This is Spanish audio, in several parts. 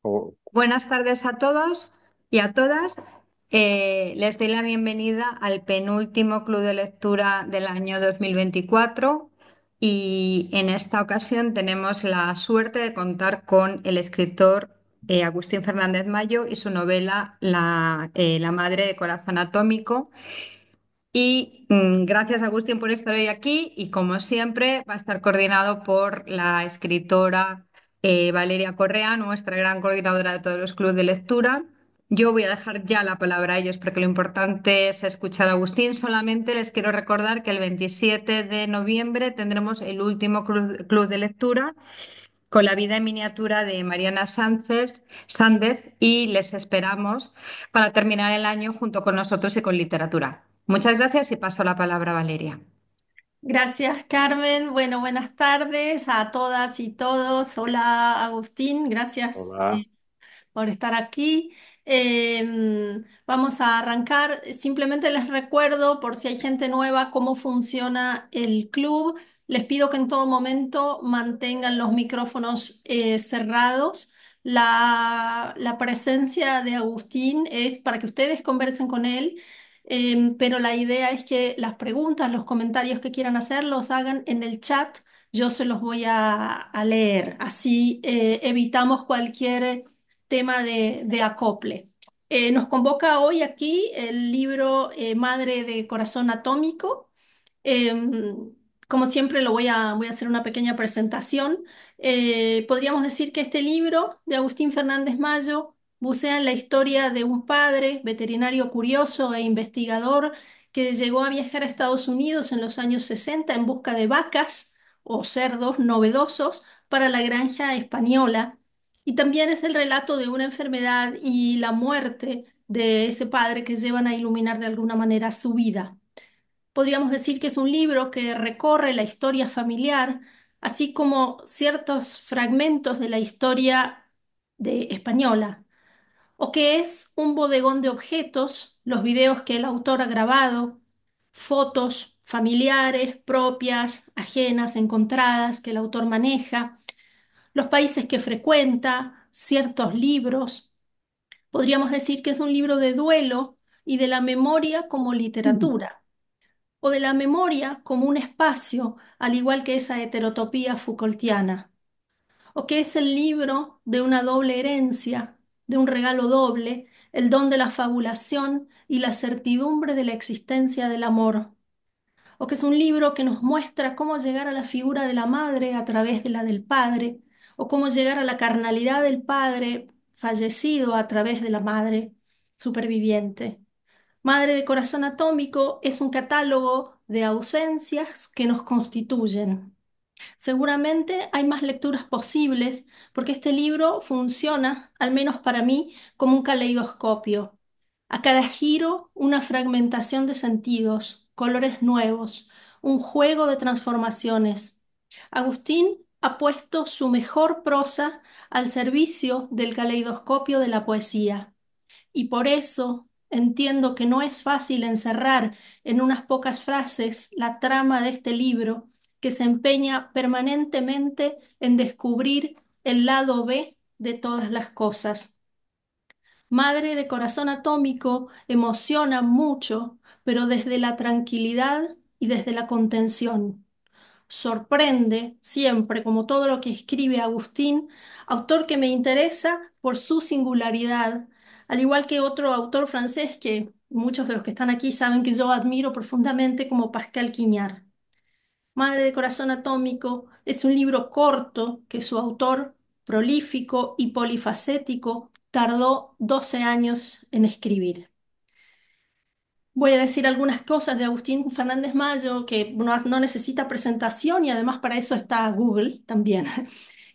O- Buenas tardes a todos y a todas. Les doy la bienvenida al penúltimo club de lectura del año 2024 y en esta ocasión tenemos la suerte de contar con el escritor Agustín Fernández Mayo y su novela La madre de corazón atómico. Y gracias, Agustín, por estar hoy aquí. Y como siempre, va a estar coordinado por la escritora Valeria Correa, nuestra gran coordinadora de todos los clubes de lectura. Yo voy a dejar ya la palabra a ellos porque lo importante es escuchar a Agustín. Solamente les quiero recordar que el 27 de noviembre tendremos el último club de lectura con la vida en miniatura de Mariana Sández y les esperamos para terminar el año junto con nosotros y con literatura. Muchas gracias y paso la palabra a Valeria. Gracias, Carmen. Bueno, buenas tardes a todas y todos. Hola, Agustín. Gracias Hola. por estar aquí. Vamos a arrancar. Simplemente les recuerdo, por si hay gente nueva, cómo funciona el club. Les pido que en todo momento mantengan los micrófonos cerrados. La presencia de Agustín es para que ustedes conversen con él. Pero la idea es que las preguntas, los comentarios que quieran hacer, los hagan en el chat. Yo se los voy a leer. Así evitamos cualquier tema de acople. Nos convoca hoy aquí el libro Madre de Corazón Atómico. Como siempre, voy a hacer una pequeña presentación. Podríamos decir que este libro de Agustín Fernández Mayo bucea en la historia de un padre veterinario curioso e investigador que llegó a viajar a Estados Unidos en los años 60 en busca de vacas o cerdos novedosos para la granja española. Y también es el relato de una enfermedad y la muerte de ese padre que llevan a iluminar de alguna manera su vida. Podríamos decir que es un libro que recorre la historia familiar, así como ciertos fragmentos de la historia española, o que es un bodegón de objetos, los videos que el autor ha grabado, fotos familiares, propias, ajenas, encontradas, que el autor maneja, los países que frecuenta, ciertos libros. Podríamos decir que es un libro de duelo y de la memoria como literatura o de la memoria como un espacio, al igual que esa heterotopía Foucaultiana, o que es el libro de una doble herencia, de un regalo doble, el don de la fabulación y la certidumbre de la existencia del amor, o que es un libro que nos muestra cómo llegar a la figura de la madre a través de la del padre, o cómo llegar a la carnalidad del padre fallecido a través de la madre superviviente. Madre de Corazón Atómico es un catálogo de ausencias que nos constituyen. Seguramente hay más lecturas posibles porque este libro funciona, al menos para mí, como un caleidoscopio. A cada giro, una fragmentación de sentidos, colores nuevos, un juego de transformaciones. Agustín ha puesto su mejor prosa al servicio del caleidoscopio de la poesía. Y por eso entiendo que no es fácil encerrar en unas pocas frases la trama de este libro que se empeña permanentemente en descubrir el lado B de todas las cosas. Madre de Corazón Atómico emociona mucho, pero desde la tranquilidad y desde la contención. Sorprende siempre, como todo lo que escribe Agustín, autor que me interesa por su singularidad, al igual que otro autor francés que muchos de los que están aquí saben que yo admiro profundamente, como Pascal Quignard. Madre de Corazón Atómico es un libro corto que su autor, prolífico y polifacético, tardó 12 años en escribir. Voy a decir algunas cosas de Agustín Fernández Mayo que no necesita presentación y además para eso está Google también.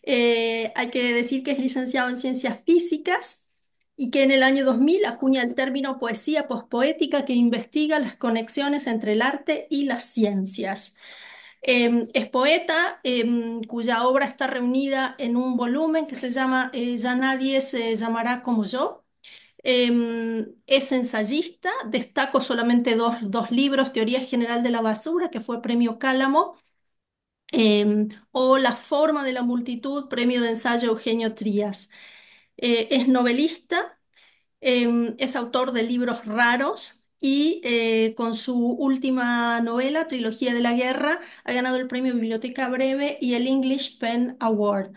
Hay que decir que es licenciado en Ciencias Físicas y que en el año 2000 acuña el término poesía pospoética que investiga las conexiones entre el arte y las ciencias. Es poeta cuya obra está reunida en un volumen que se llama Ya nadie se llamará como yo. Es ensayista, destaco solamente dos libros, Teoría General de la Basura, que fue premio Cálamo, o La forma de la multitud, premio de ensayo Eugenio Trías. Es novelista, es autor de libros raros y con su última novela, Trilogía de la Guerra, ha ganado el premio Biblioteca Breve y el English Pen Award.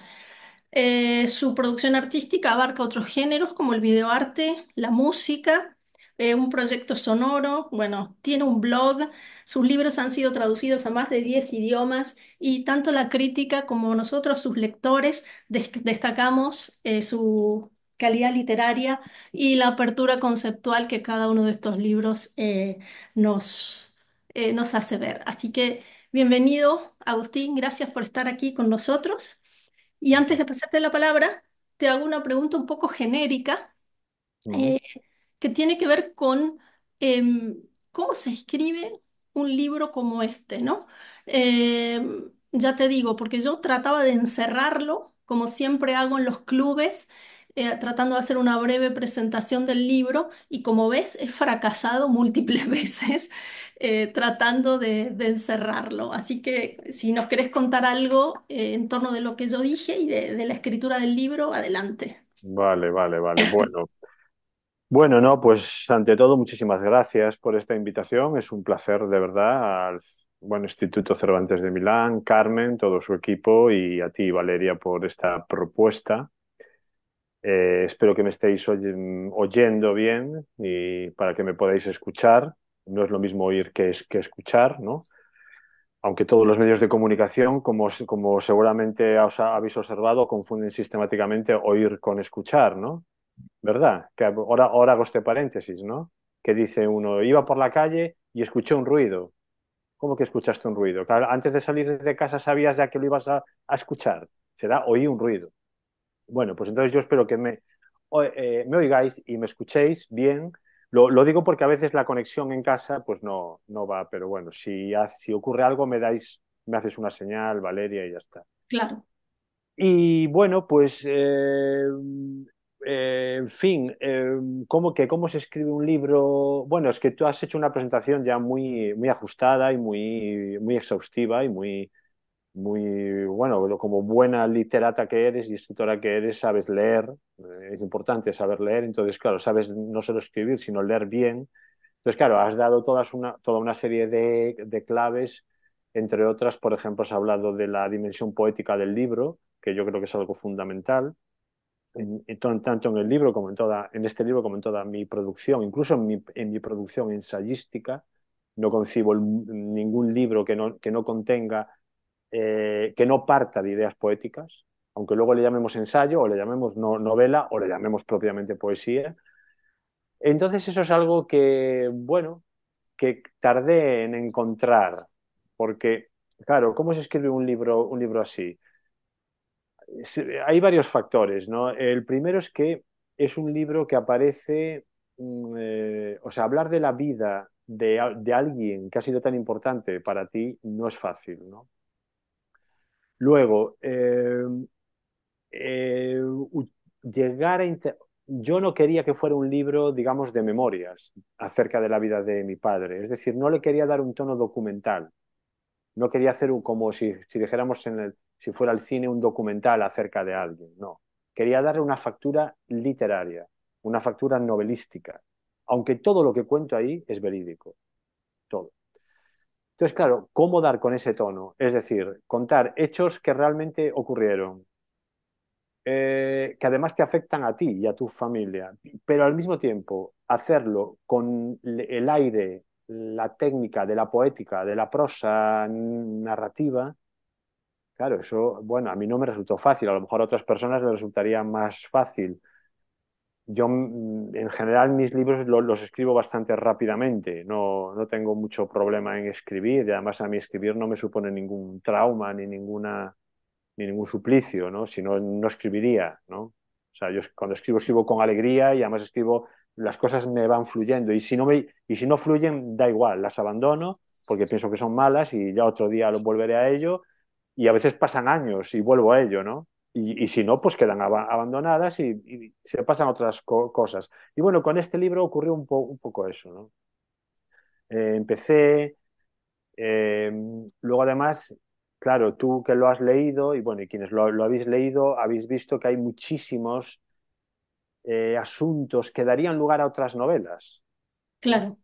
Su producción artística abarca otros géneros como el videoarte, la música, un proyecto sonoro, bueno, tiene un blog, sus libros han sido traducidos a más de 10 idiomas y tanto la crítica como nosotros, sus lectores, destacamos su calidad literaria y la apertura conceptual que cada uno de estos libros nos, nos hace ver. Así que bienvenido, Agustín, gracias por estar aquí con nosotros. Y antes de pasarte la palabra, te hago una pregunta un poco genérica Mm. eh, que tiene que ver con cómo se escribe un libro como este, ¿no? Ya te digo, porque yo trataba de encerrarlo, como siempre hago en los clubes, tratando de hacer una breve presentación del libro, y como ves, he fracasado múltiples veces tratando de encerrarlo. Así que si nos querés contar algo en torno de lo que yo dije y de la escritura del libro, adelante. Vale, vale, vale. Bueno, no, pues ante todo, muchísimas gracias por esta invitación. Es un placer, de verdad, al Instituto Cervantes de Milán, Carmen, todo su equipo y a ti, Valeria, por esta propuesta. Espero que me estéis oyendo bien y para que me podáis escuchar. No es lo mismo oír que escuchar, ¿no? Aunque todos los medios de comunicación, como seguramente habéis observado, confunden sistemáticamente oír con escuchar, ¿no? ¿Verdad? Que ahora hago este paréntesis, ¿no? Que dice uno, iba por la calle y escuché un ruido. ¿Cómo que escuchaste un ruido? Claro, antes de salir de casa sabías ya que lo ibas a escuchar. Será oí un ruido. Bueno, pues entonces yo espero que me oigáis y me escuchéis bien. Lo digo porque a veces la conexión en casa pues no va, pero bueno, si ocurre algo me haces una señal, Valeria, y ya está. Claro. Y bueno, pues, en fin, cómo se escribe un libro? Bueno, es que tú has hecho una presentación ya muy, muy ajustada y muy exhaustiva y bueno, como buena literata que eres y escritora que eres, sabes leer, es importante saber leer, entonces, claro, sabes no solo escribir, sino leer bien. Entonces, claro, has dado toda una serie de claves, entre otras, por ejemplo, has hablado de la dimensión poética del libro, que yo creo que es algo fundamental, tanto en el libro como en este libro como en toda mi producción, incluso en mi producción ensayística. No concibo ningún libro que no contenga, que no parta de ideas poéticas, aunque luego le llamemos ensayo o le llamemos novela o le llamemos propiamente poesía. Entonces eso es algo que, bueno, que tardé en encontrar, porque, claro, ¿cómo se escribe un libro así? Hay varios factores, ¿no? El primero es que es un libro que aparece, o sea, hablar de la vida de alguien que ha sido tan importante para ti no es fácil, ¿no? Luego, eh, u- llegar a... Yo no quería que fuera un libro, digamos, de memorias acerca de la vida de mi padre. Es decir, no le quería dar un tono documental. No quería hacer como si dijéramos si fuera el cine un documental acerca de alguien. No. Quería darle una factura literaria, una factura novelística. Aunque todo lo que cuento ahí es verídico. Todo. Entonces, claro, ¿cómo dar con ese tono? Es decir, contar hechos que realmente ocurrieron, que además te afectan a ti y a tu familia, pero al mismo tiempo hacerlo con el aire, la técnica de la poética, de la prosa narrativa, claro, eso, bueno, a mí no me resultó fácil, a lo mejor a otras personas les resultaría más fácil. Yo, en general, mis libros los escribo bastante rápidamente, no tengo mucho problema en escribir, y además a mí escribir no me supone ningún trauma ni ningún suplicio, ¿no? Si no, no escribiría, ¿no? O sea, yo cuando escribo con alegría y además escribo, las cosas me van fluyendo y si no fluyen, da igual, las abandono porque pienso que son malas y ya otro día lo volveré a ello y a veces pasan años y vuelvo a ello, ¿no? Y si no, pues quedan abandonadas y se pasan otras cosas. Y bueno, con este libro ocurrió un poco eso, ¿no? Empecé, eh, luego además, claro, tú que lo has leído y bueno, y quienes lo habéis leído, habéis visto que hay muchísimos, asuntos que darían lugar a otras novelas, ¿no? claro,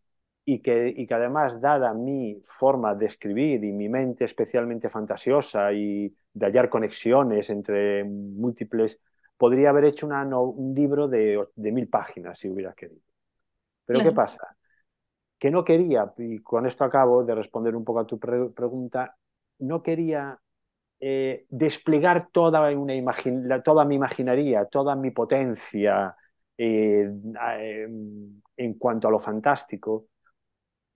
Y que además, dada mi forma de escribir y mi mente especialmente fantasiosa y de hallar conexiones entre múltiples, podría haber hecho un libro de 1000 páginas si hubiera querido. Pero ¿qué claro. pasa? Que no quería, y con esto acabo de responder un poco a tu pregunta, no quería desplegar toda mi imaginaría, toda mi potencia eh, eh, en cuanto a lo fantástico,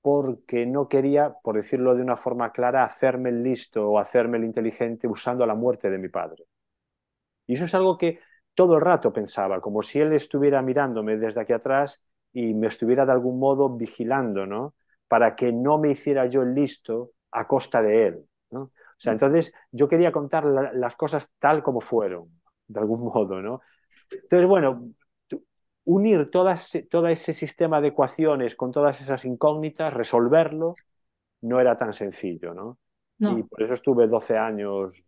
porque no quería, por decirlo de una forma clara, hacerme el listo o hacerme el inteligente usando la muerte de mi padre. Y eso es algo que todo el rato pensaba, como si él estuviera mirándome desde aquí atrás y me estuviera de algún modo vigilando, ¿no? Para que no me hiciera yo el listo a costa de él, ¿no? O sea, entonces yo quería contar las cosas tal como fueron, de algún modo, ¿no? Entonces, bueno, unir todo ese sistema de ecuaciones con todas esas incógnitas, resolverlo, no era tan sencillo, ¿no? Y No. por eso estuve 12 años.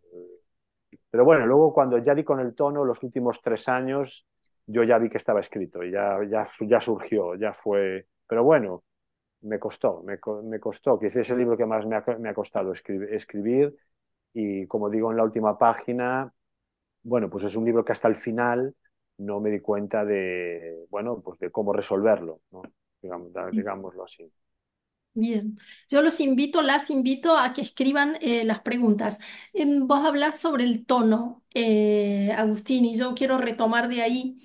Pero bueno, luego cuando ya di con el tono, los últimos 3 años, yo ya vi que estaba escrito, y ya surgió, ya fue. Pero bueno, me costó, que es el libro que más me ha costado escribir. Y como digo en la última página, bueno, pues es un libro que hasta el final no me di cuenta de, bueno, pues de cómo resolverlo, ¿no? Digámoslo así. Bien, yo los invito, las invito a que escriban las preguntas. Vos hablás sobre el tono, Agustín, y yo quiero retomar de ahí,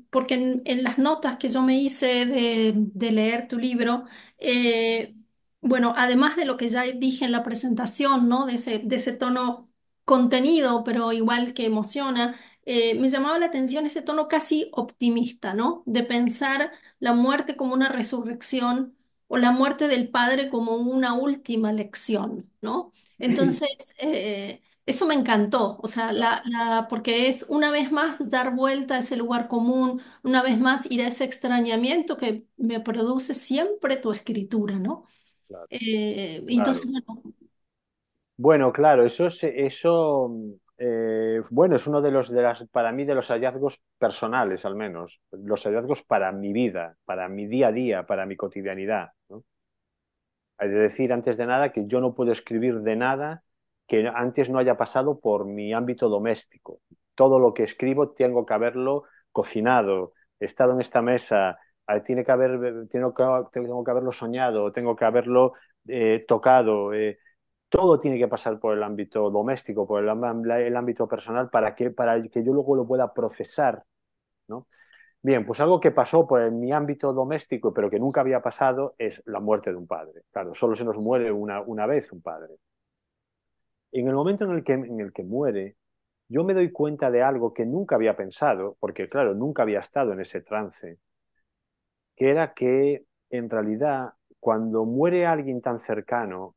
porque en las notas que yo me hice de leer tu libro, eh, bueno, además de lo que ya dije en la presentación, ¿no? De ese tono contenido, pero igual que emociona, me llamaba la atención ese tono casi optimista, ¿no? De pensar la muerte como una resurrección o la muerte del padre como una última lección, ¿no? Entonces, eso me encantó, o sea, Claro, porque es una vez más dar vuelta a ese lugar común, una vez más ir a ese extrañamiento que me produce siempre tu escritura, ¿no? claro, Entonces, claro. bueno, Bueno, claro, bueno, es uno para mí, de los hallazgos personales, al menos, los hallazgos para mi vida, para mi día a día, para mi cotidianidad, ¿no? Hay de decir, antes de nada, que yo no puedo escribir de nada que antes no haya pasado por mi ámbito doméstico. Todo lo que escribo tengo que haberlo cocinado, he estado en esta mesa, tengo que haberlo soñado, tengo que haberlo tocado. Todo tiene que pasar por el ámbito doméstico, por el ámbito personal, para que yo luego lo pueda procesar, ¿no? Bien, pues algo que pasó por mi ámbito doméstico, pero que nunca había pasado, es la muerte de un padre. Claro, solo se nos muere una vez un padre. En el momento en el que muere, yo me doy cuenta de algo que nunca había pensado, porque claro, nunca había estado en ese trance, que era que en realidad cuando muere alguien tan cercano,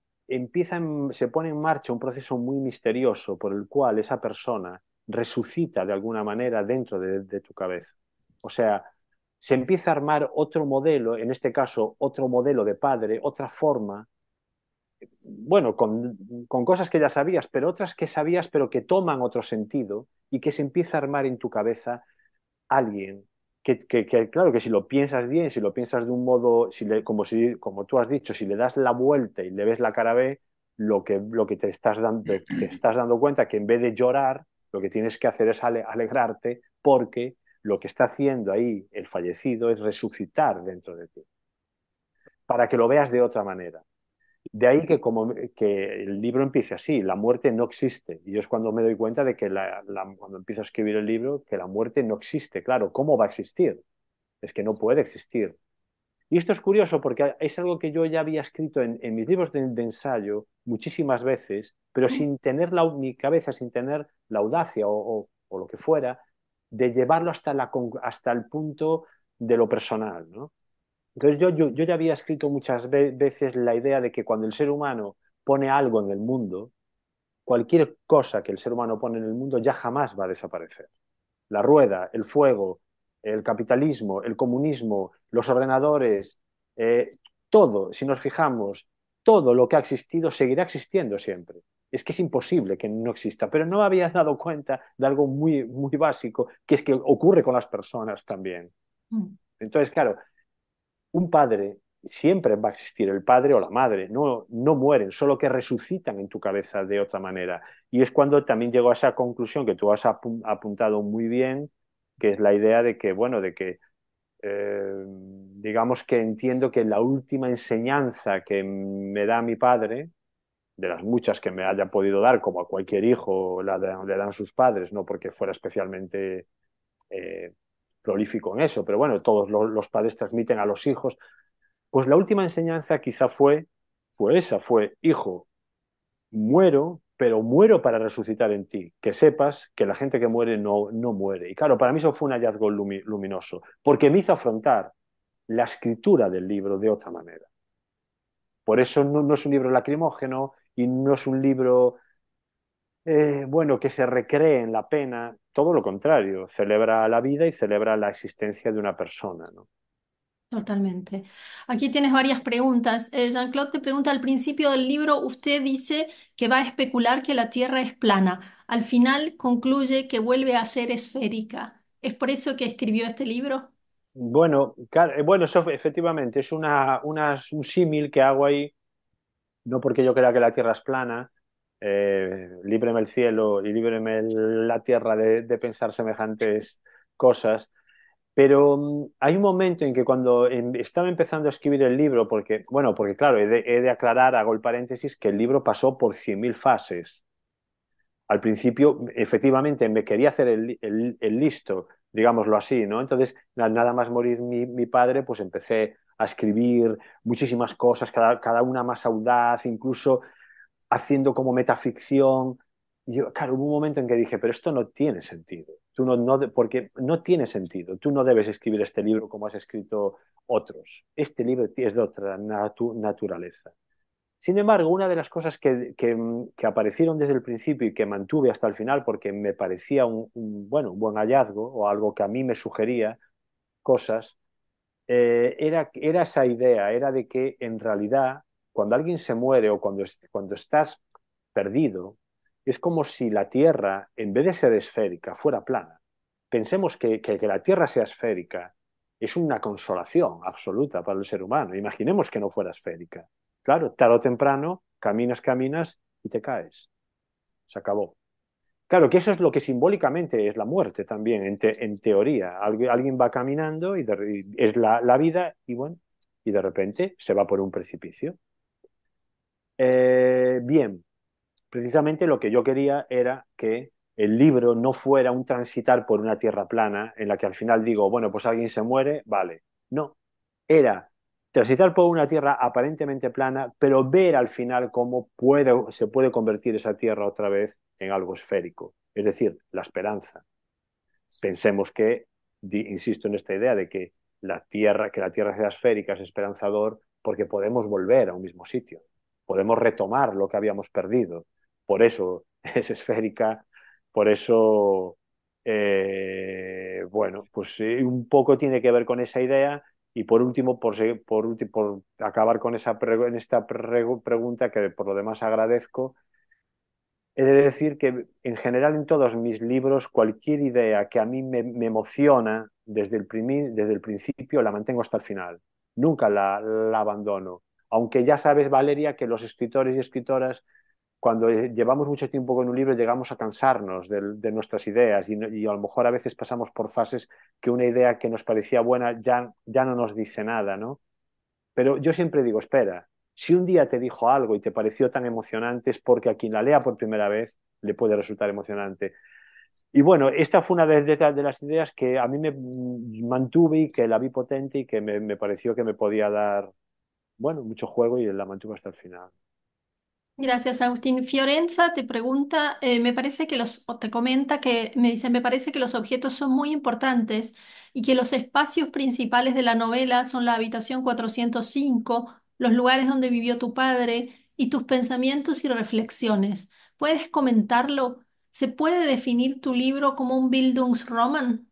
se pone en marcha un proceso muy misterioso por el cual esa persona resucita de alguna manera dentro de tu cabeza. O sea, se empieza a armar otro modelo, en este caso otro modelo de padre, otra forma, bueno, con cosas que ya sabías, pero otras que sabías, pero que toman otro sentido y que se empieza a armar en tu cabeza alguien claro, que si lo piensas bien, si lo piensas de un modo, como tú has dicho, si le das la vuelta y le ves la cara B, lo que te estás dando cuenta que en vez de llorar, lo que tienes que hacer es alegrarte, porque lo que está haciendo ahí el fallecido es resucitar dentro de ti, para que lo veas de otra manera. De ahí que el libro empiece así, la muerte no existe. Y yo es cuando me doy cuenta de que cuando empiezo a escribir el libro, que la muerte no existe. Claro, ¿cómo va a existir? Es que no puede existir. Y esto es curioso porque es algo que yo ya había escrito en mis libros de ensayo muchísimas veces, pero sin tener mi cabeza, sin tener la audacia o lo que fuera, de llevarlo hasta el punto de lo personal, ¿no? Entonces yo ya había escrito muchas veces la idea de que cuando el ser humano pone algo en el mundo, cualquier cosa que el ser humano pone en el mundo ya jamás va a desaparecer. La rueda, el fuego, el capitalismo, el comunismo, los ordenadores, todo, si nos fijamos, todo lo que ha existido seguirá existiendo siempre. Es que es imposible que no exista, pero no me había dado cuenta de algo muy, muy básico, que es que ocurre con las personas también. Mm. Entonces, claro, un padre, siempre va a existir el padre o la madre, no, no mueren, solo que resucitan en tu cabeza de otra manera. Y es cuando también llego a esa conclusión que tú has apuntado muy bien, que es la idea de que, bueno, de que digamos que entiendo que la última enseñanza que me da mi padre, de las muchas que me haya podido dar, como a cualquier hijo le dan sus padres, no porque fuera especialmente eh, prolífico en eso, pero bueno, todos los padres transmiten a los hijos, pues la última enseñanza quizá fue esa, fue, hijo, muero, pero muero para resucitar en ti, que sepas que la gente que muere no, no muere. Y claro, para mí eso fue un hallazgo luminoso, porque me hizo afrontar la escritura del libro de otra manera. Por eso no, no es un libro lacrimógeno y no es un libro, bueno, que se recree en la pena, todo lo contrario, celebra la vida y celebra la existencia de una persona, ¿no? Totalmente. Aquí tienes varias preguntas. Jean-Claude te pregunta, al principio del libro usted dice que va a especular que la Tierra es plana. Al final concluye que vuelve a ser esférica. ¿Es por eso que escribió este libro? Bueno, bueno, eso efectivamente es un símil que hago ahí, no porque yo crea que la Tierra es plana, líbreme el cielo y líbreme la Tierra de pensar semejantes cosas. Pero hay un momento en que cuando estaba empezando a escribir el libro, porque, bueno, porque claro, he de aclarar, hago el paréntesis, que el libro pasó por 100.000 fases. Al principio, efectivamente, me quería hacer el listo, digámoslo así, ¿no? Entonces, nada más morir mi padre, pues empecé a escribir muchísimas cosas, cada una más audaz, incluso haciendo como metaficción. Y yo, claro, hubo un momento en que dije, pero esto no tiene sentido. Tú porque no tiene sentido. Tú no debes escribir este libro como has escrito otros. Este libro es de otra naturaleza. Sin embargo, una de las cosas que aparecieron desde el principio y que mantuve hasta el final, porque me parecía bueno, un buen hallazgo o algo que a mí me sugería cosas, era esa idea, era de que en realidad cuando alguien se muere o cuando estás perdido, es como si la Tierra, en vez de ser esférica, fuera plana. Pensemos que la Tierra sea esférica es una consolación absoluta para el ser humano. Imaginemos que no fuera esférica. Claro, tarde o temprano, caminas, caminas y te caes. Se acabó. Claro, que eso es lo que simbólicamente es la muerte también, en teoría. Alguien va caminando y es la vida y bueno, y de repente se va por un precipicio. Bien, precisamente lo que yo quería era que el libro no fuera un transitar por una tierra plana en la que al final digo, bueno, pues alguien se muere, vale. No, era transitar por una tierra aparentemente plana, pero ver al final cómo se puede convertir esa tierra otra vez en algo esférico, es decir, la esperanza. Pensemos que, insisto en esta idea de que la tierra sea esférica es esperanzador porque podemos volver a un mismo sitio, podemos retomar lo que habíamos perdido. Por eso es esférica, por eso, bueno, pues un poco tiene que ver con esa idea. Y por último, por acabar con en esta pregunta que por lo demás agradezco, he de decir que en general en todos mis libros cualquier idea que a mí me emociona desde el principio la mantengo hasta el final. Nunca la abandono. Aunque ya sabes, Valeria, que los escritores y escritoras, cuando llevamos mucho tiempo con un libro, llegamos a cansarnos de nuestras ideas y a lo mejor a veces pasamos por fases que una idea que nos parecía buena ya no nos dice nada, ¿no? Pero yo siempre digo, espera, si un día te dijo algo y te pareció tan emocionante es porque a quien la lea por primera vez le puede resultar emocionante. Y bueno, esta fue una de las ideas que a mí me mantuve y que la vi potente y que me pareció que me podía dar, bueno, mucho juego y la mantuve hasta el final. Gracias, Agustín. Fiorenza te pregunta, me parece que o te comenta que, me dice, me parece que los objetos son muy importantes y que los espacios principales de la novela son la habitación 405, los lugares donde vivió tu padre y tus pensamientos y reflexiones. ¿Puedes comentarlo? ¿Se puede definir tu libro como un Bildungsroman?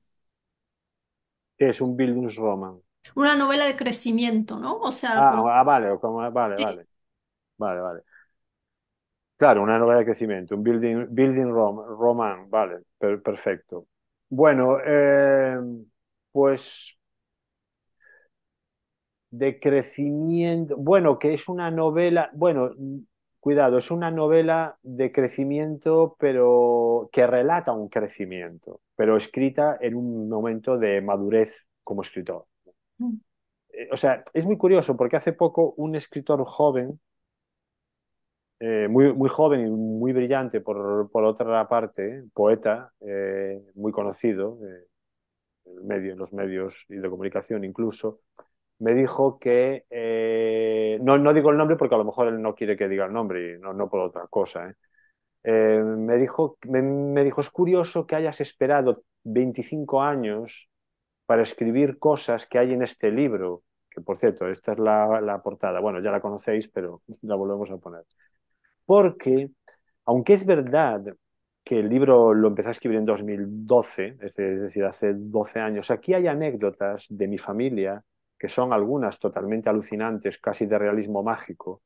¿Qué es un Bildungsroman? Una novela de crecimiento, ¿no? O sea, como... Vale, vale, Sí. vale, vale, vale. Claro, una novela de crecimiento, un roman, vale, perfecto. Bueno, pues de crecimiento, bueno, que es una novela, bueno, cuidado, es una novela de crecimiento, pero que relata un crecimiento, pero escrita en un momento de madurez como escritor. Mm. O sea, es muy curioso porque hace poco un escritor joven, muy joven y muy brillante por otra parte, poeta, muy conocido, en los medios y de comunicación incluso, me dijo que, no digo el nombre porque a lo mejor él no quiere que diga el nombre y no por otra cosa, ¿eh? Me dijo, es curioso que hayas esperado 25 años para escribir cosas que hay en este libro, que por cierto, esta es la portada, bueno, ya la conocéis, pero la volvemos a poner. Porque, aunque es verdad que el libro lo empecé a escribir en 2012, es decir, hace 12 años, aquí hay anécdotas de mi familia, que son algunas totalmente alucinantes, casi de realismo mágico,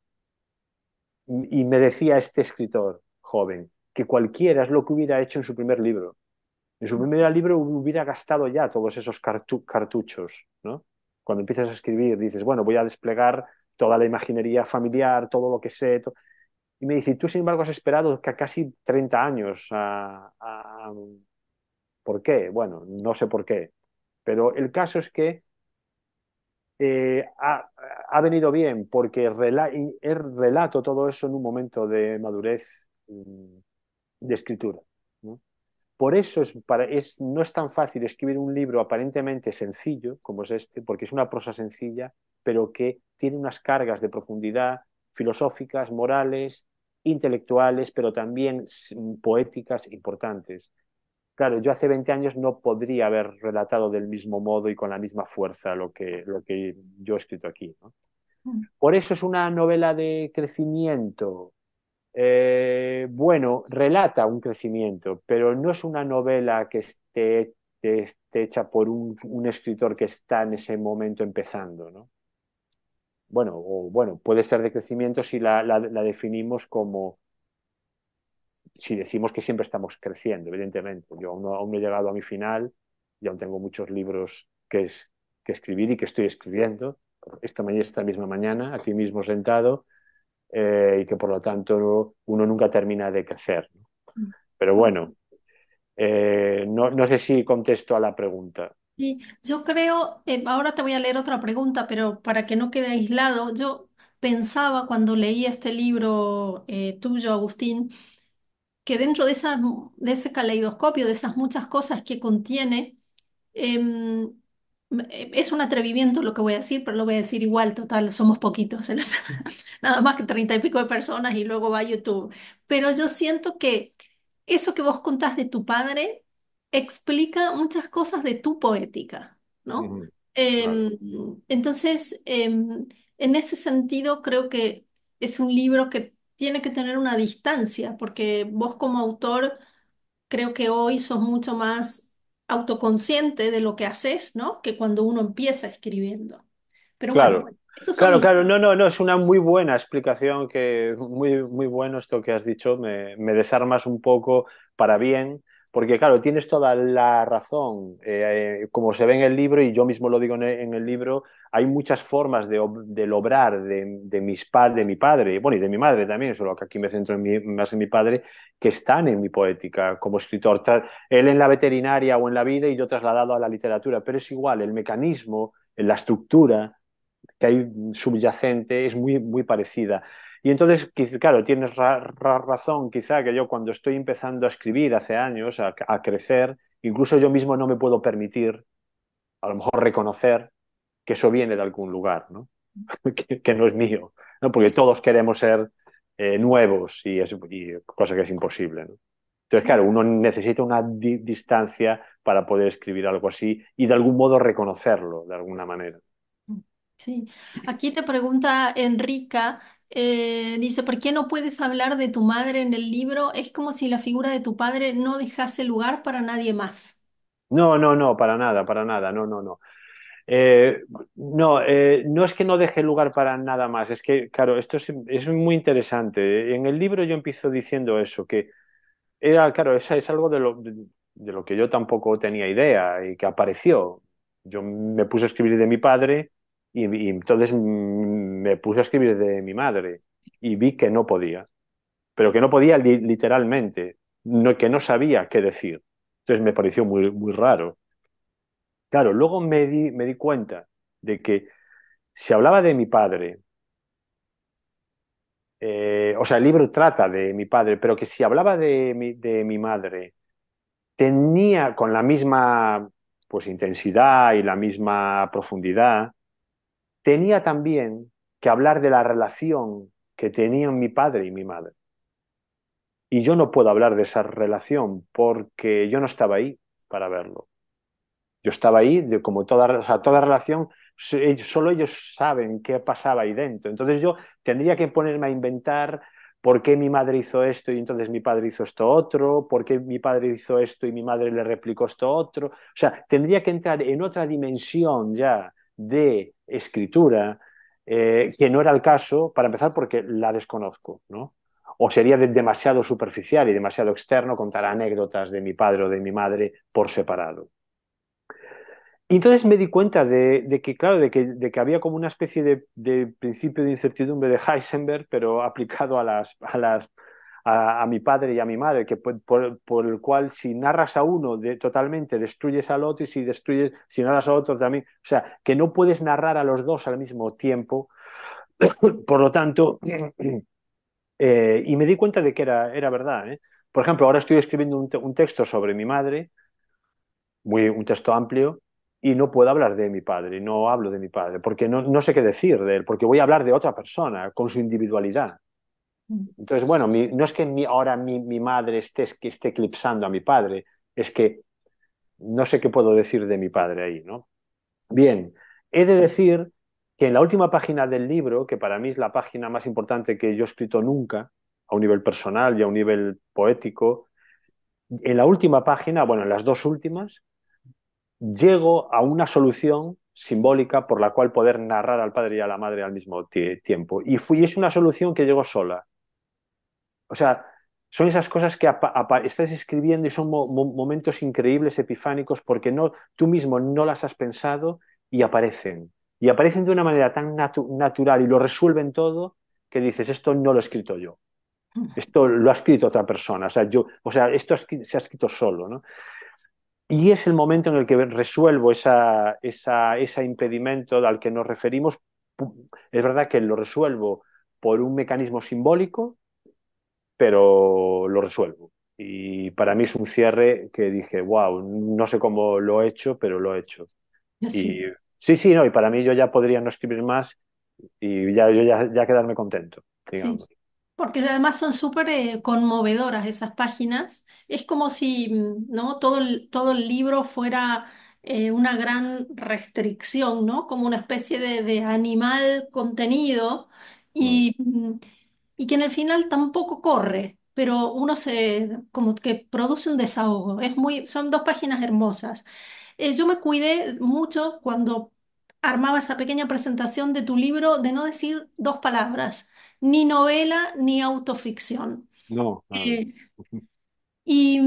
y me decía este escritor joven que cualquiera es lo que hubiera hecho en su primer libro. En su primer libro hubiera gastado ya todos esos cartuchos, ¿no? Cuando empiezas a escribir, dices, bueno, voy a desplegar toda la imaginería familiar, todo lo que sé. Y me dice, tú sin embargo has esperado casi 30 años. ¿Por qué? Bueno, no sé por qué. Pero el caso es que eh, ha, ha venido bien porque relato todo eso en un momento de madurez de escritura, ¿no? Por eso no es tan fácil escribir un libro aparentemente sencillo, como es este, porque es una prosa sencilla, pero que tiene unas cargas de profundidad filosóficas, morales, intelectuales, pero también poéticas importantes. Claro, yo hace 20 años no podría haber relatado del mismo modo y con la misma fuerza lo que yo he escrito aquí, ¿no? Mm. Por eso es una novela de crecimiento. Bueno, relata un crecimiento, pero no es una novela que esté hecha por un escritor que está en ese momento empezando, ¿no? Bueno, puede ser de crecimiento si la definimos como, si decimos que siempre estamos creciendo, evidentemente. Yo aún no he llegado a mi final y aún tengo muchos libros que escribir y que estoy escribiendo. Esta misma mañana, aquí mismo sentado, y que por lo tanto uno nunca termina de crecer, ¿no? Pero bueno, no sé si contesto a la pregunta. Sí, yo creo, ahora te voy a leer otra pregunta, pero para que no quede aislado, yo pensaba cuando leí este libro tuyo, Agustín, que dentro de de ese caleidoscopio, de esas muchas cosas que contiene, em, es un atrevimiento lo que voy a decir, pero lo voy a decir igual, total, somos poquitos, nada más que 30 y pico de personas y luego va a YouTube. Pero yo siento que eso que vos contás de tu padre explica muchas cosas de tu poética, ¿no? Ujú. Vale. Em, entonces, en ese sentido, creo que es un libro que tiene que tener una distancia, porque vos como autor creo que hoy sos mucho más autoconsciente de lo que haces, ¿no? Que cuando uno empieza escribiendo. Pero bueno, Claro, esos son claro, mis... claro, no, es una muy buena explicación, muy bueno esto que has dicho, me desarmas un poco para bien, porque claro, tienes toda la razón, como se ve en el libro, y yo mismo lo digo en el libro, hay muchas formas de lograr de mi padre, bueno, y de mi madre también, solo que aquí me centro más en mi padre, que están en mi poética como escritor, él en la veterinaria o en la vida y yo trasladado a la literatura, pero es igual, el mecanismo, la estructura que hay subyacente es muy parecida. Y entonces, claro, tienes razón, quizá que yo cuando estoy empezando a escribir hace años, a crecer, incluso yo mismo no me puedo permitir, a lo mejor reconocer que eso viene de algún lugar, ¿no? Que no es mío, ¿no? Porque todos queremos ser nuevos y cosa que es imposible, ¿no? Entonces, Sí. claro, uno necesita una distancia para poder escribir algo así y de algún modo reconocerlo, de alguna manera. Sí, aquí te pregunta Enrica, dice, ¿por qué no puedes hablar de tu madre en el libro? Es como si la figura de tu padre no dejase lugar para nadie más. No, para nada, no. Eh, no, no es que no deje lugar para nada más, es que, claro, es muy interesante. En el libro yo empiezo diciendo eso, que era, claro, eso es algo de lo que yo tampoco tenía idea y que apareció. Yo me puse a escribir de mi padre y entonces me puse a escribir de mi madre y vi que no podía, pero que no podía literalmente, que no sabía qué decir. Entonces me pareció muy raro. Claro, luego me di cuenta de que si hablaba de mi padre, o sea, el libro trata de mi padre, pero que si hablaba de mi madre, tenía con la misma pues, intensidad y la misma profundidad, tenía también que hablar de la relación que tenían mi padre y mi madre. Y yo no puedo hablar de esa relación porque yo no estaba ahí para verlo. Yo estaba ahí, como toda, o sea, toda relación, solo ellos saben qué pasaba ahí dentro. Entonces yo tendría que ponerme a inventar por qué mi madre hizo esto y entonces mi padre hizo esto otro, por qué mi padre hizo esto y mi madre le replicó esto otro. O sea, tendría que entrar en otra dimensión ya de escritura, que no era el caso, para empezar, porque la desconozco, ¿no? O sería demasiado superficial y demasiado externo contar anécdotas de mi padre o de mi madre por separado. Y entonces me di cuenta de que, claro, de que había como una especie de principio de incertidumbre de Heisenberg, pero aplicado a mi padre y a mi madre, que por el cual si narras a uno totalmente, destruyes al otro, y si narras a otro también. O sea, que no puedes narrar a los dos al mismo tiempo. Por lo tanto, y me di cuenta de que era verdad, ¿eh? Por ejemplo, ahora estoy escribiendo un texto sobre mi madre un texto amplio, y no puedo hablar de mi padre, no hablo de mi padre, porque no sé qué decir de él, porque voy a hablar de otra persona con su individualidad. Entonces, bueno, no es que ahora mi madre que esté eclipsando a mi padre, es que no sé qué puedo decir de mi padre ahí, ¿no? Bien, he de decir que en la última página del libro, que para mí es la página más importante que yo he escrito nunca, a un nivel personal y a un nivel poético, en la última página, bueno, en las dos últimas, llego a una solución simbólica por la cual poder narrar al padre y a la madre al mismo tiempo. Es una solución que llegó sola. O sea, son esas cosas que estás escribiendo y son momentos increíbles, epifánicos, porque tú mismo no las has pensado y aparecen. Y aparecen de una manera tan natural y lo resuelven todo que dices, esto no lo he escrito yo. Esto lo ha escrito otra persona. Esto se ha escrito solo, ¿no? Y es el momento en el que resuelvo ese impedimento al que nos referimos. Es verdad que lo resuelvo por un mecanismo simbólico, pero lo resuelvo. Y para mí es un cierre que dije, wow, no sé cómo lo he hecho, pero lo he hecho. Y Así. sí, sí, no, y para mí yo ya podría no escribir más y ya quedarme contento, Sí, digamos. porque además son súper conmovedoras esas páginas. Es como si, ¿no? Todo el libro fuera una gran restricción, ¿no? Como una especie de animal contenido Mm. y, y que en el final tampoco corre, pero uno como que produce un desahogo. Son dos páginas hermosas. Yo me cuidé mucho cuando armaba esa pequeña presentación de tu libro de no decir dos palabras, ni novela ni autoficción. No, nada. Eh, y,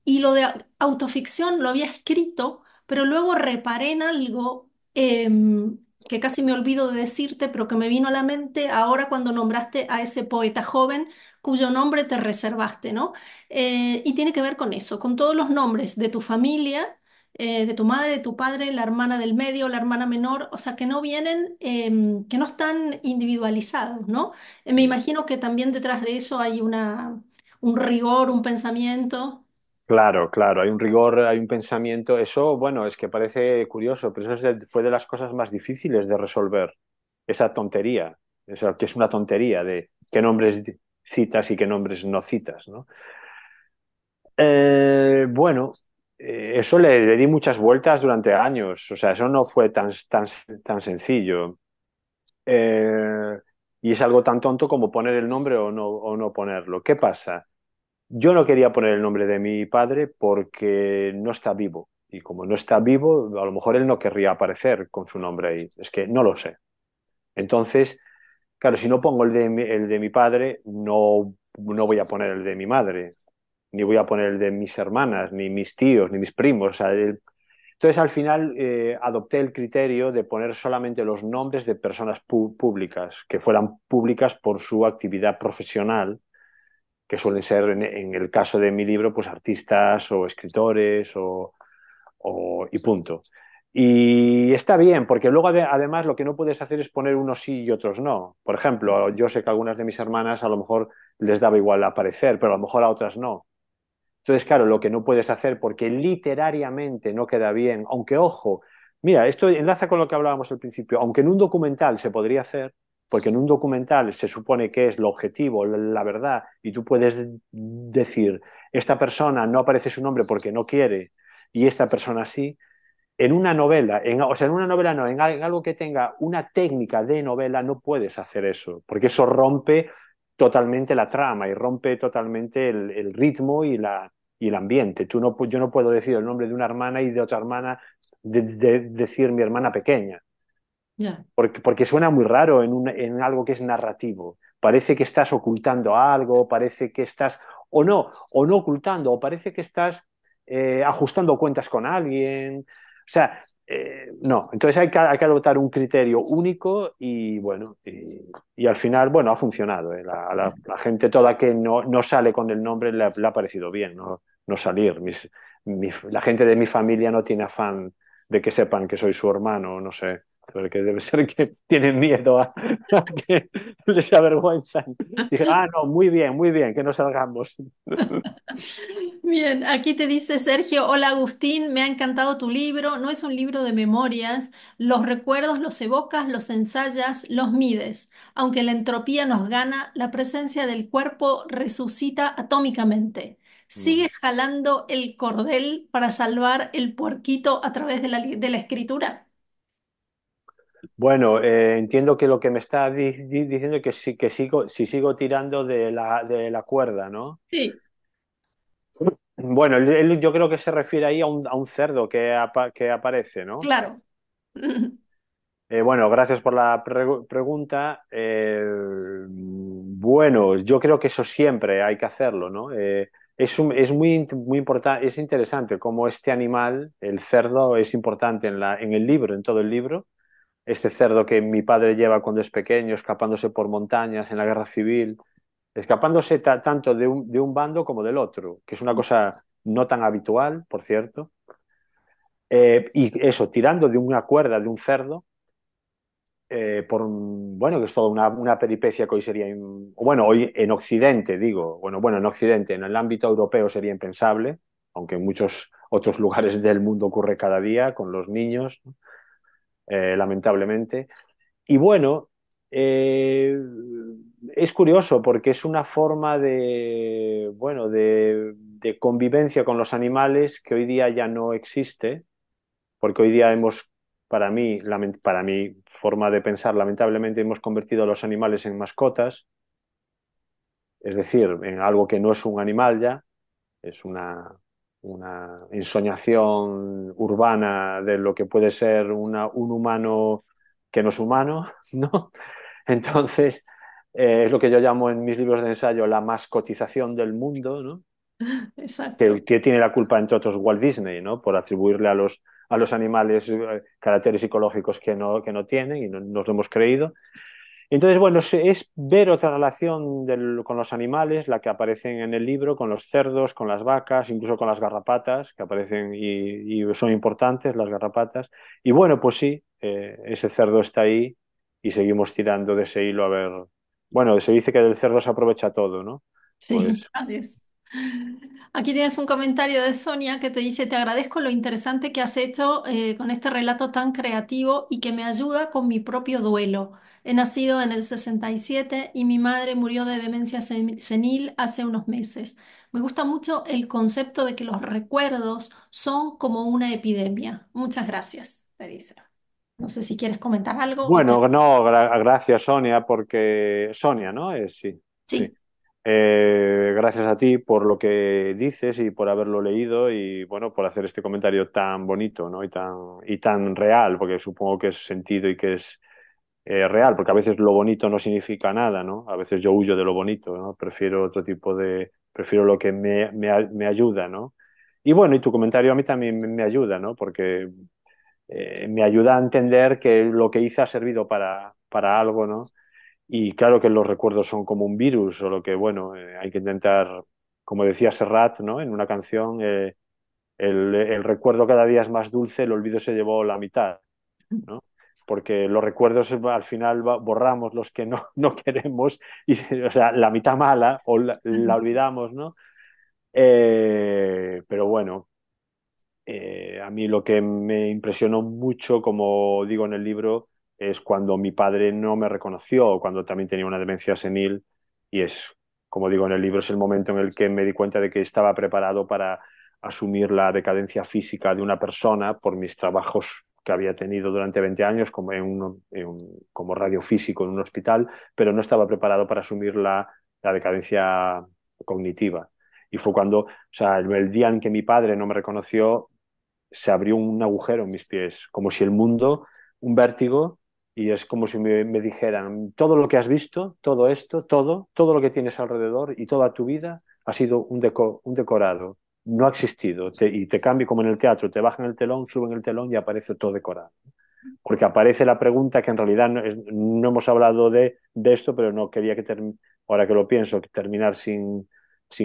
y lo de autoficción lo había escrito, pero luego reparé en algo que casi me olvido de decirte, pero que me vino a la mente ahora cuando nombraste a ese poeta joven cuyo nombre te reservaste, ¿no? Y tiene que ver con eso, con todos los nombres de tu familia. De tu madre, de tu padre, la hermana del medio, la hermana menor, o sea, que no vienen, que no están individualizados, ¿no? Me imagino que también detrás de eso hay un rigor, un pensamiento. Claro, claro, hay un rigor, hay un pensamiento. Eso, bueno, es que parece curioso, pero eso fue de las cosas más difíciles de resolver. Esa tontería, eso que es una tontería de qué nombres citas y qué nombres no citas, ¿no? Bueno, eso le di muchas vueltas durante años, o sea, eso no fue tan sencillo. Eh, y es algo tan tonto como poner el nombre o no ponerlo. ¿Qué pasa? Yo no quería poner el nombre de mi padre porque no está vivo Y como no está vivo, a lo mejor él no querría aparecer con su nombre ahí. Es que no lo sé. Entonces, claro, si no pongo el de mi padre, no voy a poner el de mi madre, ni voy a poner el de mis hermanas, ni mis tíos, ni mis primos. O sea, entonces, al final, adopté el criterio de poner solamente los nombres de personas públicas, que fueran públicas por su actividad profesional, que suelen ser, en el caso de mi libro, pues artistas o escritores y punto. Y está bien, porque luego además lo que no puedes hacer es poner unos sí y otros no. Por ejemplo, yo sé que a algunas de mis hermanas a lo mejor les daba igual aparecer, pero a lo mejor a otras no. Entonces, claro, lo que no puedes hacer, porque literariamente no queda bien, aunque ojo, mira, esto enlaza con lo que hablábamos al principio, aunque en un documental se podría hacer, porque en un documental se supone que es lo objetivo, la verdad, y tú puedes decir, esta persona no aparece su nombre porque no quiere, y esta persona sí, en una novela, o sea, en una novela no, en algo que tenga una técnica de novela no puedes hacer eso, porque eso rompe totalmente la trama y rompe totalmente el ritmo y el ambiente. Yo no puedo decir el nombre de una hermana y de otra hermana decir mi hermana pequeña, Ya. porque suena muy raro en algo que es narrativo. Parece que estás ocultando algo, parece que estás, o no ocultando, o parece que estás ajustando cuentas con alguien. O sea, no. Entonces hay que adoptar un criterio único y bueno, y al final, bueno, ha funcionado. La gente toda que no sale con el nombre le ha parecido bien, no salir. La gente de mi familia no tiene afán de que sepan que soy su hermano, no sé. Porque debe ser que tienen miedo a que les avergüenzan. Dije, ah, no, muy bien, que no salgamos. Bien, aquí te dice Sergio, hola Agustín, me ha encantado tu libro, no es un libro de memorias, los recuerdos los evocas, los ensayas, los mides. Aunque la entropía nos gana, la presencia del cuerpo resucita atómicamente. Mm. Sigue jalando el cordel para salvar el puerquito a través de de la escritura. Bueno, entiendo que lo que me está diciendo es que sí, si sigo tirando de la cuerda, ¿no? Sí, Bueno, yo creo que se refiere ahí a un cerdo que aparece, ¿no? claro. Bueno, gracias por la pregunta. Bueno, yo creo que eso siempre hay que hacerlo, ¿no? Es muy importante, es interesante cómo este animal, el cerdo, es importante en el libro, en todo el libro. Este cerdo que mi padre lleva cuando es pequeño, escapándose por montañas en la guerra civil, escapándose tanto de un bando como del otro, que es una cosa no tan habitual, por cierto. Y eso, tirando de una cuerda de un cerdo bueno, que es toda una peripecia que hoy sería, bueno, hoy en Occidente, digo, bueno, en Occidente, en el ámbito europeo sería impensable, aunque en muchos otros lugares del mundo ocurre cada día con los niños, ¿no? Lamentablemente. Y bueno, eh, es curioso porque es una forma bueno, de convivencia con los animales que hoy día ya no existe porque hoy día para mi forma de pensar, lamentablemente hemos convertido a los animales en mascotas, es decir, en algo que no es un animal ya, es una ensoñación urbana de lo que puede ser un humano que no es humano, ¿no? Entonces, es lo que yo llamo en mis libros de ensayo la mascotización del mundo, ¿no? Exacto. Que tiene la culpa, entre otros, Walt Disney, ¿no? Por atribuirle a los animales caracteres psicológicos que no tienen y nos lo hemos creído. Entonces, bueno, es ver otra relación con los animales, la que aparecen en el libro, con los cerdos, con las vacas, incluso con las garrapatas, que aparecen y son importantes, las garrapatas. Y bueno, pues sí, ese cerdo está ahí y seguimos tirando de ese hilo a ver. Bueno, se dice que del cerdo se aprovecha todo, ¿no? Pues Sí, así es. Aquí tienes un comentario de Sonia que te dice, te agradezco lo interesante que has hecho con este relato tan creativo y que me ayuda con mi propio duelo. He nacido en el 67 y mi madre murió de demencia senil hace unos meses. Me gusta mucho el concepto de que los recuerdos son como una epidemia. Muchas gracias, te dice. No sé si quieres comentar algo o te... bueno, no, gracias Sonia, porque Sonia, ¿no? Sí, sí. Sí, Gracias a ti por lo que dices y por haberlo leído y bueno, por hacer este comentario tan bonito, ¿no? Y tan real, porque supongo que es sentido y que es real, porque a veces lo bonito no significa nada, ¿no? A veces yo huyo de lo bonito, ¿no? Prefiero lo que me ayuda, ¿no? Y bueno, y tu comentario a mí también me ayuda, ¿no? Porque me ayuda a entender que lo que hice ha servido para algo, ¿no? Y claro que los recuerdos son como un virus, solo que, bueno, hay que intentar, como decía Serrat, ¿no? En una canción, el recuerdo cada día es más dulce, el olvido se llevó la mitad, ¿no? Porque los recuerdos al final borramos los que no queremos, o sea, la mitad mala o la olvidamos, ¿no? Pero bueno, a mí lo que me impresionó mucho, como digo en el libro, es cuando mi padre no me reconoció, cuando también tenía una demencia senil, y es, como digo en el libro, es el momento en el que me di cuenta de que estaba preparado para asumir la decadencia física de una persona por mis trabajos que había tenido durante 20 años como radiofísico en un hospital, pero no estaba preparado para asumir la decadencia cognitiva. Y fue cuando, o sea, el día en que mi padre no me reconoció, se abrió un agujero en mis pies, como si el mundo, un vértigo, y es como si me dijeran, todo lo que has visto, todo esto, todo lo que tienes alrededor y toda tu vida ha sido un decorado, no ha existido, y te cambia como en el teatro, te bajan el telón, suben el telón y aparece todo decorado. Porque aparece la pregunta que en realidad no hemos hablado de esto, pero no quería ahora que lo pienso, que terminar sin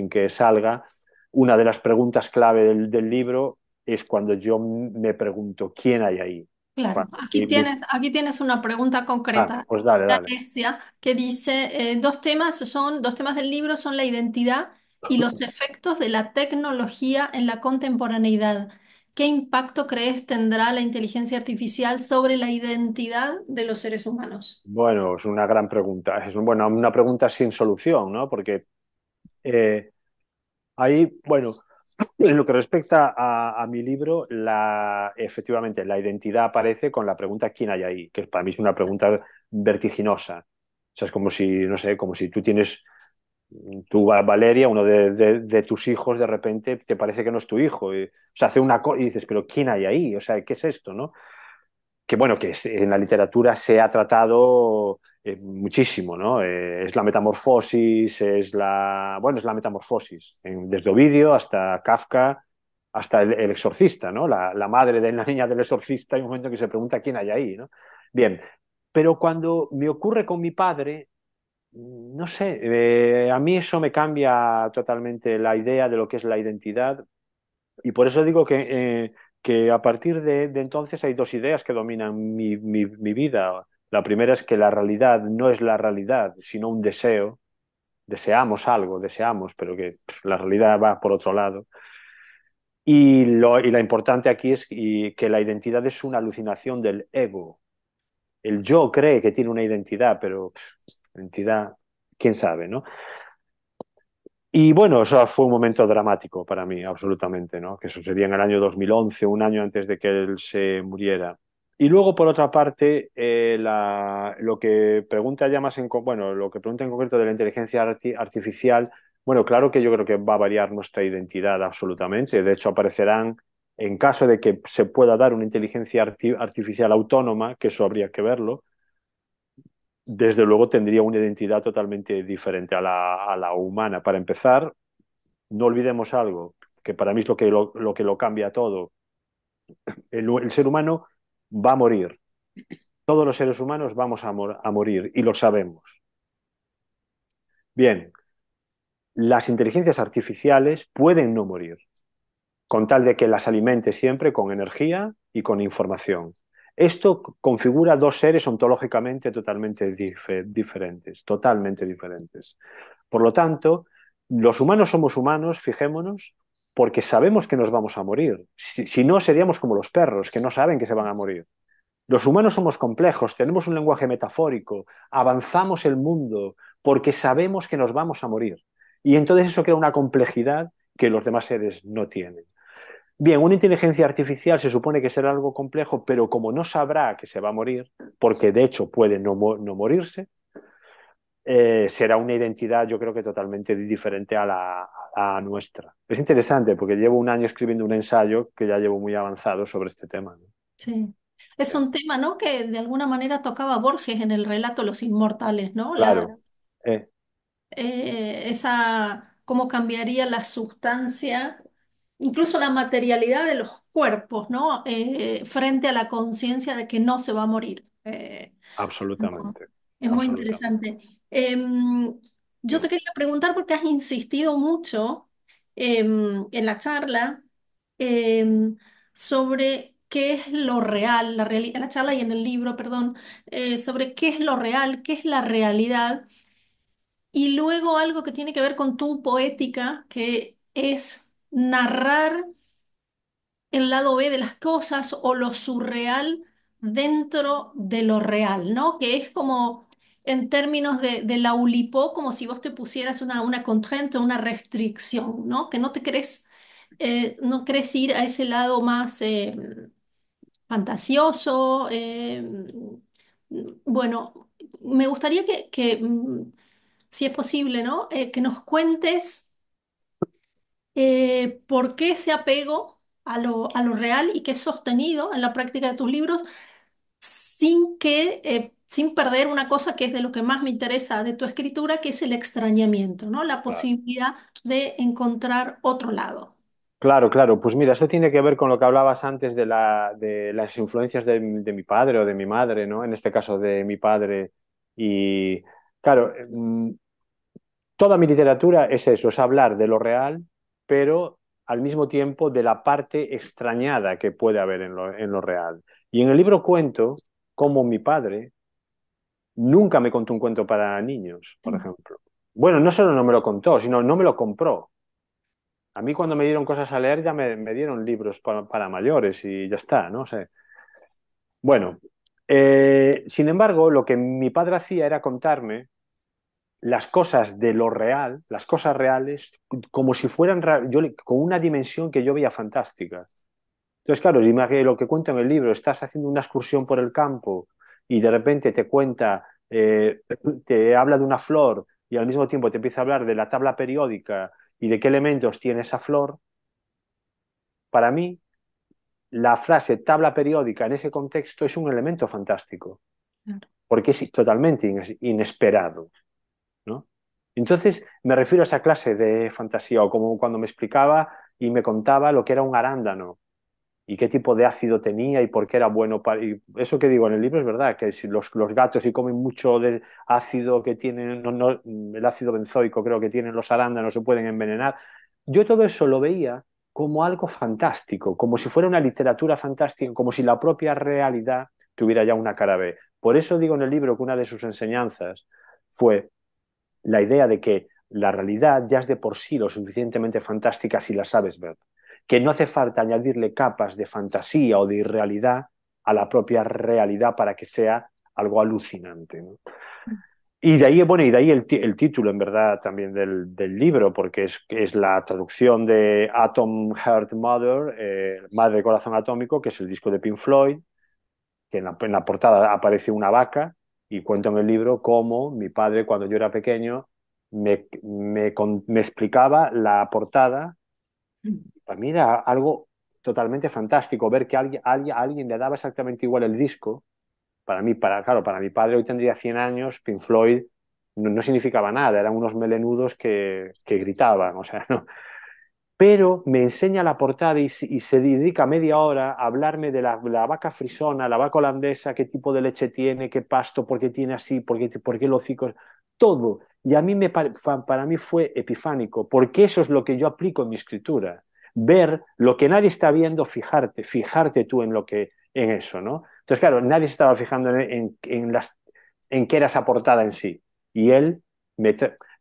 que salga. Una de las preguntas clave del libro es cuando yo me pregunto quién hay ahí. Claro, Cuando mi- aquí tienes una pregunta concreta pues dale, de dale. Alessia que dice, dos temas del libro son la identidad y los efectos de la tecnología en la contemporaneidad. ¿Qué impacto crees tendrá la inteligencia artificial sobre la identidad de los seres humanos? Bueno, es una gran pregunta. Es una pregunta sin solución, ¿no? Porque eh, ahí, bueno, en lo que respecta a mi libro, efectivamente la identidad aparece con la pregunta ¿quién hay ahí? Que para mí es una pregunta vertiginosa. O sea, es como si, no sé, como si tú tienes, Valeria, uno de tus hijos, de repente te parece que no es tu hijo. O sea, hace una cosa y dices, pero ¿quién hay ahí? O sea, ¿qué es esto, no? Que bueno, en la literatura se ha tratado muchísimo, ¿no? Es la metamorfosis, es la metamorfosis, desde Ovidio hasta Kafka, hasta el exorcista, ¿no? La madre de la niña del exorcista, hay un momento que se pregunta quién hay ahí, ¿no? Bien, pero cuando me ocurre con mi padre, no sé, a mí eso me cambia totalmente la idea de lo que es la identidad y por eso digo que a partir de entonces hay dos ideas que dominan mi vida. La primera es que la realidad no es la realidad, sino un deseo. Deseamos algo, deseamos, pero que la realidad va por otro lado. Y la importante aquí es que la identidad es una alucinación del ego. El yo cree que tiene una identidad, pero identidad, quién sabe, ¿no? Y bueno, eso fue un momento dramático para mí, absolutamente, ¿no? Que sucedía en el año 2011, un año antes de que él se muriera. Y luego, por otra parte, lo que pregunta ya más bueno, lo que pregunta en concreto de la inteligencia artificial, bueno, claro que yo creo que va a variar nuestra identidad absolutamente. De hecho, aparecerán, en caso de que se pueda dar una inteligencia artificial autónoma, que eso habría que verlo, desde luego tendría una identidad totalmente diferente a la humana. Para empezar, no olvidemos algo, que para mí es lo que lo cambia todo. El ser humano va a morir. Todos los seres humanos vamos a morir y lo sabemos. Bien, las inteligencias artificiales pueden no morir, con tal de que las alimente siempre con energía y con información. Esto configura dos seres ontológicamente totalmente diferentes, totalmente diferentes. Por lo tanto, los humanos somos humanos, fijémonos, porque sabemos que nos vamos a morir. Si no, seríamos como los perros, que no saben que se van a morir. Los humanos somos complejos, tenemos un lenguaje metafórico, avanzamos el mundo porque sabemos que nos vamos a morir. Y entonces eso crea una complejidad que los demás seres no tienen. Bien, una inteligencia artificial se supone que será algo complejo, pero como no sabrá que se va a morir, porque de hecho puede no morirse, será una identidad, yo creo que totalmente diferente a nuestra. Es interesante porque llevo un año escribiendo un ensayo que ya llevo muy avanzado sobre este tema, ¿no? Sí. Es Eh, un tema, ¿no? Que de alguna manera tocaba Borges en el relato Los Inmortales, ¿no? claro. Eh, Cómo cambiaría la sustancia, incluso la materialidad de los cuerpos, ¿no? Frente a la conciencia de que no se va a morir. No, absolutamente, es muy absolutamente. interesante. Em, yo te quería preguntar porque has insistido mucho en la charla em, sobre qué es lo real, en la charla y en el libro, perdón, sobre qué es lo real, qué es la realidad. Y luego algo que tiene que ver con tu poética, que es narrar el lado B de las cosas o lo surreal dentro de lo real, ¿no? Que es como en términos de la Oulipo, como si vos te pusieras una constraint, una restricción, ¿no? Que no querés ir a ese lado más fantasioso. Bueno, me gustaría si es posible, ¿no? Que nos cuentes por qué ese apego a lo real y que es sostenido en la práctica de tus libros sin perder una cosa que es de lo que más me interesa de tu escritura, que es el extrañamiento, ¿no? La Claro. posibilidad de encontrar otro lado. Claro, claro. Pues mira, eso tiene que ver con lo que hablabas antes de las influencias de mi padre o de mi madre, ¿no? En este caso de mi padre. Y claro, toda mi literatura es eso, es hablar de lo real, pero al mismo tiempo de la parte extrañada que puede haber en lo real. Y en el libro cuento cómo mi padre nunca me contó un cuento para niños, por ejemplo. Bueno, no solo no me lo contó, sino no me lo compró. A mí cuando me dieron cosas a leer ya me dieron libros para mayores y ya está, no sé. Bueno, sin embargo, lo que mi padre hacía era contarme las cosas de lo real, las cosas reales, como si fueran con una dimensión que yo veía fantástica. Entonces, claro, imagínate lo que cuento en el libro, estás haciendo una excursión por el campo y de repente te cuenta, te habla de una flor y al mismo tiempo te empieza a hablar de la tabla periódica y de qué elementos tiene esa flor. Para mí, la frase tabla periódica en ese contexto es un elemento fantástico, Claro. porque es totalmente inesperado, ¿no? Entonces me refiero a esa clase de fantasía, o como cuando me explicaba y me contaba lo que era un arándano y qué tipo de ácido tenía y por qué era bueno para... Y eso que digo en el libro es verdad, que si los gatos si comen mucho de ácido que tienen, el ácido benzoico creo que tienen los arándanos se pueden envenenar. Yo todo eso lo veía como algo fantástico, como si fuera una literatura fantástica, como si la propia realidad tuviera ya una cara B. Por eso digo en el libro que una de sus enseñanzas fue la idea de que la realidad ya es de por sí lo suficientemente fantástica si la sabes ver, que no hace falta añadirle capas de fantasía o de irrealidad a la propia realidad para que sea algo alucinante, ¿no? Y de ahí, bueno, y de ahí el título, en verdad, también del libro, porque es la traducción de Atom Heart Mother, Madre Corazón Atómico, que es el disco de Pink Floyd, que en la portada aparece una vaca y cuento en el libro cómo mi padre cuando yo era pequeño me explicaba la portada. Para mí era algo totalmente fantástico ver que alguien le daba exactamente igual el disco. Para mí, claro, para mi padre hoy tendría 100 años, Pink Floyd no significaba nada, eran unos melenudos que gritaban, o sea, no, pero me enseña la portada y se dedica media hora a hablarme de la vaca frisona, la vaca holandesa, qué tipo de leche tiene, qué pasto, por qué tiene así, por qué los hocicos, todo. Y a mí para mí fue epifánico, porque eso es lo que yo aplico en mi escritura. Ver lo que nadie está viendo, fijarte tú en eso, ¿no? Entonces, claro, nadie se estaba fijando en qué era esa portada en sí. Y él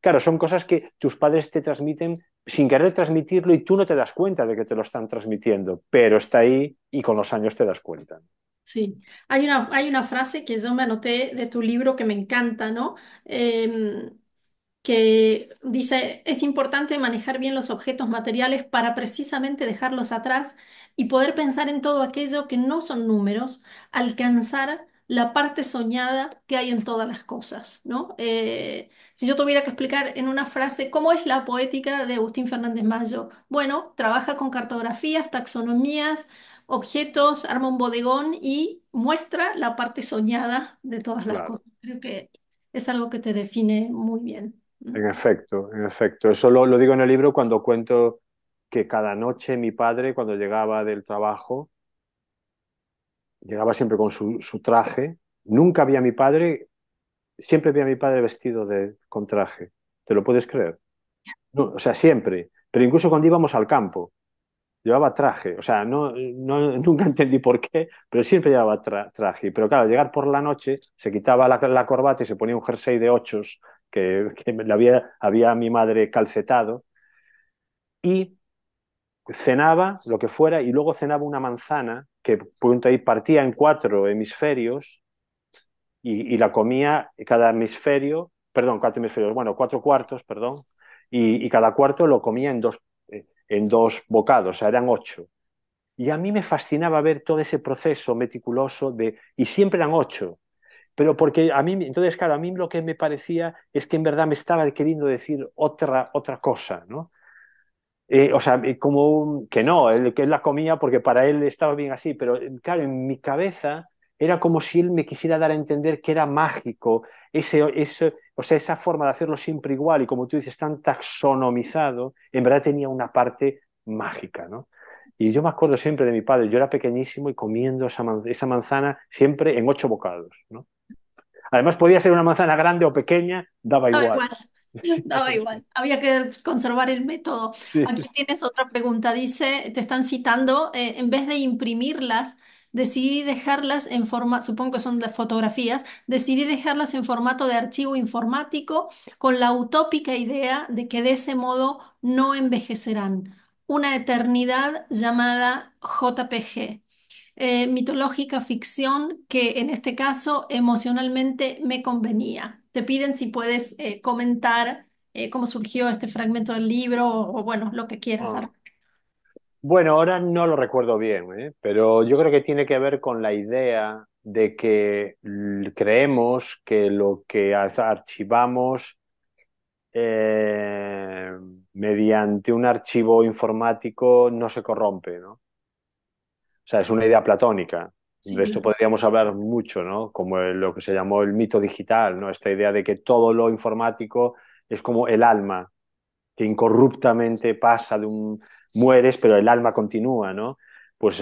claro, son cosas que tus padres te transmiten sin querer transmitirlo y tú no te das cuenta de que te lo están transmitiendo, pero está ahí y con los años te das cuenta. Sí, hay una frase que yo me anoté de tu libro que me encanta, ¿no? Que dice, es importante manejar bien los objetos materiales para precisamente dejarlos atrás y poder pensar en todo aquello que no son números, alcanzar la parte soñada que hay en todas las cosas, ¿no? Si yo tuviera que explicar en una frase cómo es la poética de Agustín Fernández Mayo, bueno, trabaja con cartografías, taxonomías, objetos, arma un bodegón y muestra la parte soñada de todas las Claro. cosas. Creo que es algo que te define muy bien. ¿No? En efecto, en efecto. Eso lo digo en el libro cuando cuento que cada noche mi padre, cuando llegaba del trabajo, llegaba siempre con su traje. Nunca vi a mi padre, siempre vi a mi padre vestido con traje. ¿Te lo puedes creer? No, o sea, siempre. Pero incluso cuando íbamos al campo, llevaba traje. O sea, nunca entendí por qué, pero siempre llevaba traje. Pero claro, llegar por la noche, se quitaba la corbata y se ponía un jersey de ochos que le había mi madre calcetado y cenaba lo que fuera y luego cenaba una manzana que punto ahí partía en cuatro hemisferios y la comía cada hemisferio, perdón, cuatro hemisferios, bueno, cuatro cuartos, perdón, y cada cuarto lo comía en dos bocados, o sea, eran ocho. Y a mí me fascinaba ver todo ese proceso meticuloso y siempre eran ocho. Pero porque a mí, entonces, claro, a mí lo que me parecía es que en verdad me estaba queriendo decir otra cosa, ¿no? O sea, que no, que él la comía porque para él estaba bien así, pero claro, en mi cabeza era como si él me quisiera dar a entender que era mágico, o sea, esa forma de hacerlo siempre igual y como tú dices, tan taxonomizado, en verdad tenía una parte mágica, ¿no? Y yo me acuerdo siempre de mi padre, yo era pequeñísimo y comiendo esa manzana siempre en ocho bocados, ¿no? Además podía ser una manzana grande o pequeña, daba Daba igual. igual, daba igual. Había que conservar el método. Sí. Aquí tienes otra pregunta. Dice, te están citando, en vez de imprimirlas, decidí dejarlas en forma, supongo que son de fotografías, decidí dejarlas en formato de archivo informático con la utópica idea de que de ese modo no envejecerán. Una eternidad llamada JPG, mitológica ficción que en este caso emocionalmente me convenía. Te piden si puedes comentar cómo surgió este fragmento del libro o, bueno, lo que quieras. Ah. Bueno, ahora no lo recuerdo bien, ¿eh? Pero yo creo que tiene que ver con la idea de que creemos que lo que archivamos eh, mediante un archivo informático no se corrompe, ¿no? O sea, es una idea platónica. De esto Sí, podríamos hablar mucho, ¿no? Como lo que se llamó el mito digital, ¿no? Esta idea de que todo lo informático es como el alma, que incorruptamente pasa mueres, pero el alma continúa, ¿no? Pues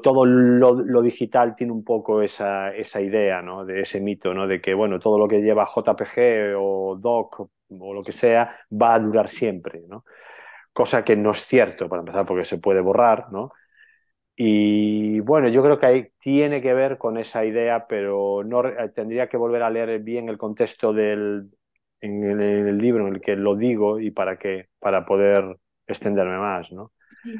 todo lo digital tiene un poco esa idea, ¿no? De ese mito, ¿no? De que, bueno, todo lo que lleva JPG o DOC o lo que sea va a durar siempre, ¿no? Cosa que no es cierto, para empezar, porque se puede borrar, ¿no? Y bueno, yo creo que ahí tiene que ver con esa idea, pero no tendría que volver a leer bien el contexto en el libro en el que lo digo y para poder extenderme más, ¿no? sí.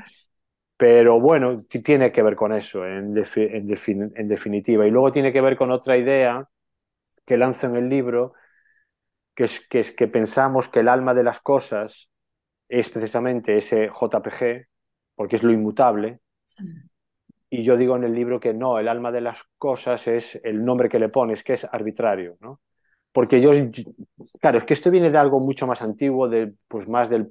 Pero bueno, tiene que ver con eso, en definitiva. Y luego tiene que ver con otra idea que lanzo en el libro, que pensamos que el alma de las cosas es precisamente ese JPG, porque es lo inmutable. Sí. Y yo digo en el libro que no, el alma de las cosas es el nombre que le pones, que es arbitrario, ¿no? Porque claro, es que esto viene de algo mucho más antiguo, pues más de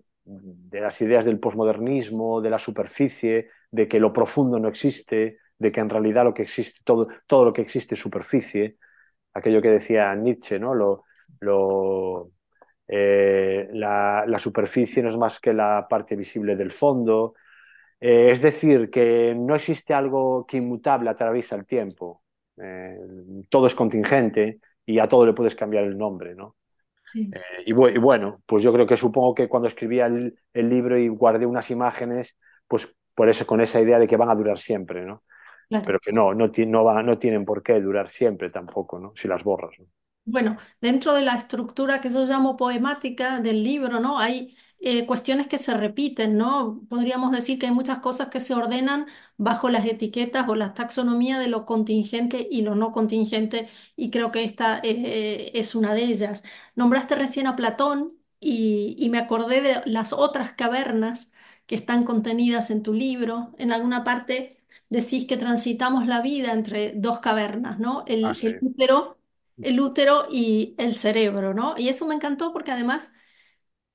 las ideas del posmodernismo, de la superficie, de que lo profundo no existe, de que en realidad lo que existe, todo lo que existe es superficie, aquello que decía Nietzsche, ¿no? La superficie no es más que la parte visible del fondo. Es decir, que no existe algo que inmutable atraviesa el tiempo. Eh, Todo es contingente y a todo le puedes cambiar el nombre, ¿no? Sí, Y bueno, pues yo creo que supongo que cuando escribía el libro y guardé unas imágenes, pues por eso, con esa idea de que van a durar siempre, ¿no? claro. Pero que no tienen por qué durar siempre tampoco, ¿no? Si las borras, ¿no? Bueno, dentro de la estructura que yo llamo poemática del libro, ¿no? Hay cuestiones que se repiten, ¿no? Podríamos decir que hay muchas cosas que se ordenan bajo las etiquetas o la taxonomía de lo contingente y lo no contingente, y creo que esta es una de ellas. Nombraste recién a Platón y me acordé de las otras cavernas que están contenidas en tu libro. En alguna parte decís que transitamos la vida entre dos cavernas, ¿no? Ah, sí. El útero y el cerebro, ¿no? Y eso me encantó porque además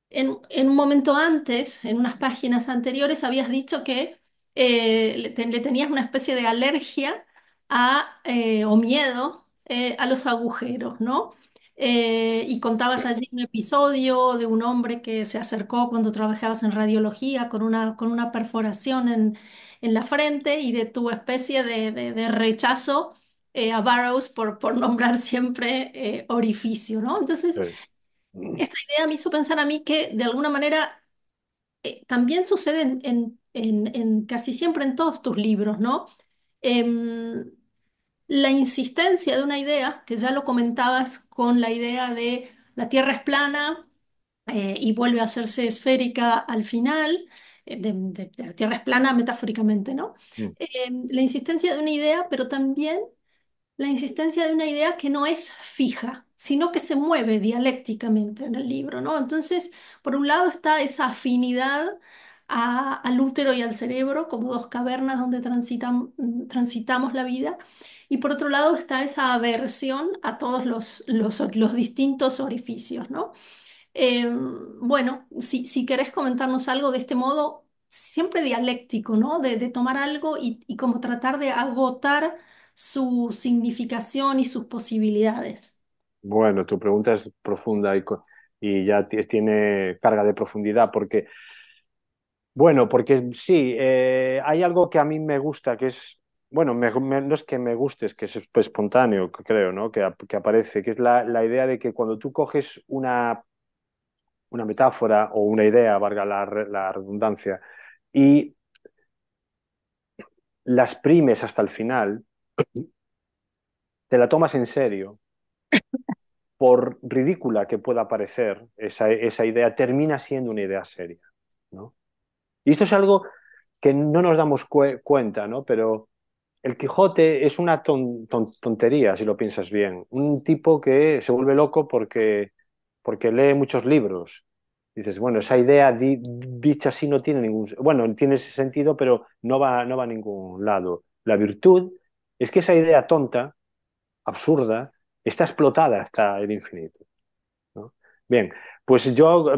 en un momento antes, en unas páginas anteriores, habías dicho que le tenías una especie de alergia o miedo a los agujeros, ¿no? Y Sí. contabas allí un episodio de un hombre que se acercó cuando trabajabas en radiología con una perforación en la frente y de tu especie de rechazo a Burroughs por nombrar siempre orificio, ¿no? Entonces, Sí. esta idea me hizo pensar a mí que de alguna manera también sucede en casi siempre en todos tus libros, ¿no? Em, la insistencia de una idea, que ya lo comentabas con la idea de la Tierra es plana y vuelve a hacerse esférica al final, de la Tierra es plana metafóricamente, ¿no? Mm. La insistencia de una idea, pero también la insistencia de una idea que no es fija, sino que se mueve dialécticamente en el libro, ¿no? Entonces, por un lado está esa afinidad al útero y al cerebro como dos cavernas donde transitamos la vida, y por otro lado está esa aversión a todos los distintos orificios, ¿no? Bueno, si querés comentarnos algo de este modo, siempre dialéctico, ¿no? De tomar algo y como tratar de agotar su significación y sus posibilidades. Bueno, tu pregunta es profunda y ya tiene carga de profundidad porque, bueno, porque sí, hay algo que a mí me gusta, que es, bueno, no es que me guste, es que es espontáneo, creo, ¿no? Que aparece, que es la idea de que cuando tú coges una metáfora o una idea, valga la redundancia, y la exprimes hasta el final, te la tomas en serio, por ridícula que pueda parecer, esa idea termina siendo una idea seria, ¿no? Y esto es algo que no nos damos cuenta, ¿no? Pero el Quijote es una tontería, si lo piensas bien. Un tipo que se vuelve loco porque lee muchos libros. Dices, bueno, esa idea dicha así no tiene ningún... Bueno, tiene ese sentido, pero no va a ningún lado. La virtud es que esa idea tonta, absurda, está explotada hasta el infinito, ¿no? Bien, pues yo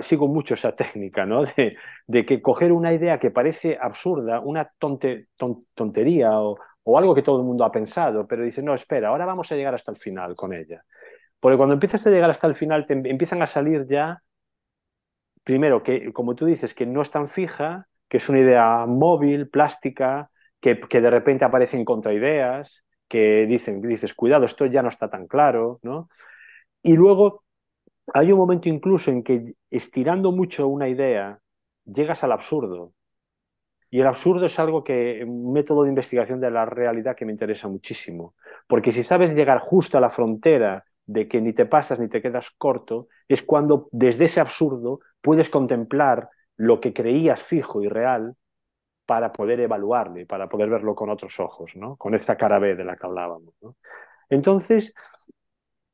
sigo mucho esa técnica, ¿no? De que coger una idea que parece absurda, una tontería o algo que todo el mundo ha pensado, pero dice, no, espera, ahora vamos a llegar hasta el final con ella. Porque cuando empiezas a llegar hasta el final, te empiezan a salir ya, primero, que como tú dices, que no es tan fija, que es una idea móvil, plástica, que de repente aparecen contraideas, que dices, cuidado, esto ya no está tan claro, ¿no? Y luego hay un momento incluso en que estirando mucho una idea llegas al absurdo. Y el absurdo es algo que, un método de investigación de la realidad que me interesa muchísimo. Porque si sabes llegar justo a la frontera de que ni te pasas ni te quedas corto, es cuando desde ese absurdo puedes contemplar lo que creías fijo y real para poder evaluarlo y para poder verlo con otros ojos, ¿no? Con esta cara B de la que hablábamos, ¿no? Entonces,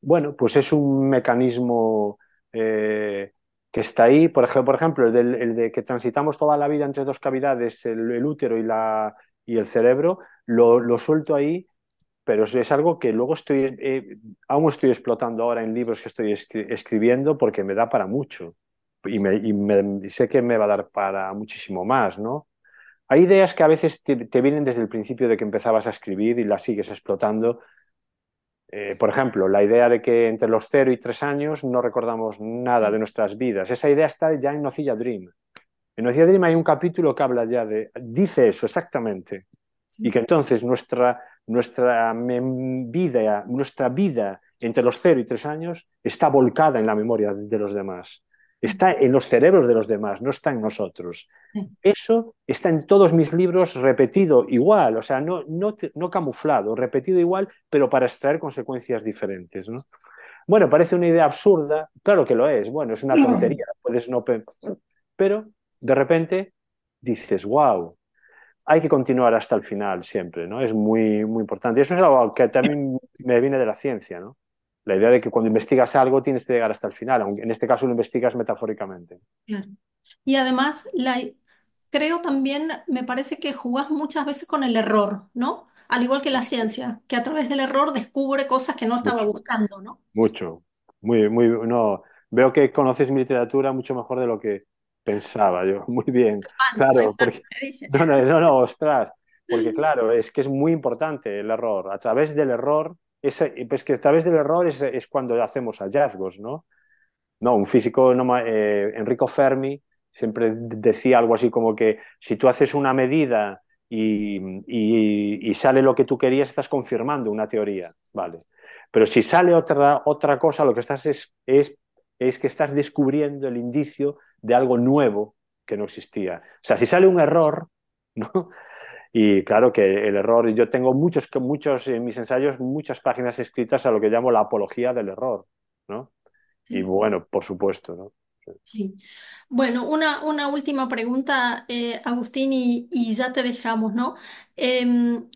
bueno, pues es un mecanismo que está ahí. Por ejemplo, el de que transitamos toda la vida entre dos cavidades, el útero y el cerebro, lo suelto ahí, pero es algo que luego aún estoy explotando ahora en libros que estoy escribiendo porque me da para mucho. Y sé que me va a dar para muchísimo más, ¿no? Hay ideas que a veces te vienen desde el principio de que empezabas a escribir y las sigues explotando. Por ejemplo, la idea de que entre los 0 y 3 años no recordamos nada de nuestras vidas. Esa idea está ya en Nocilla Dream. En Nocilla Dream hay un capítulo que habla ya dice eso exactamente. Y Sí. que entonces nuestra vida entre los 0 y 3 años está volcada en la memoria de los demás. Está en los cerebros de los demás, no está en nosotros. Sí. Eso está en todos mis libros repetido igual, o sea, no camuflado, repetido igual, pero para extraer consecuencias diferentes, ¿no? Bueno, parece una idea absurda, claro que lo es, bueno, es una tontería, puedes no... Pero de repente dices, wow, hay que continuar hasta el final siempre, ¿no? Es muy, muy importante. Y eso es algo que también me viene de la ciencia, ¿no? La idea de que cuando investigas algo tienes que llegar hasta el final, aunque en este caso lo investigas metafóricamente. Claro. Y además, creo también, me parece que jugás muchas veces con el error, ¿no? Al igual que la ciencia, que a través del error descubre cosas que no estaba Mucho, buscando, ¿no? mucho. No, veo que conoces mi literatura mucho mejor de lo que pensaba yo. Muy bien, Soy claro, fan, porque, te dije. ostras, porque claro, es que es muy importante el error. A través del error, pues que a través del error es cuando hacemos hallazgos, ¿no? No, un físico, no, Enrico Fermi, siempre decía algo así como que si tú haces una medida y sale lo que tú querías, estás confirmando una teoría, ¿vale? Pero si sale otra cosa, lo que estás es que estás descubriendo el indicio de algo nuevo que no existía. O sea, si sale un error, ¿no? Y claro que el error, yo tengo muchos en mis ensayos, muchas páginas escritas a lo que llamo la apología del error, ¿no? Y Sí. bueno, por supuesto, ¿no? Sí. Bueno, una última pregunta, Agustín, y ya te dejamos, ¿no?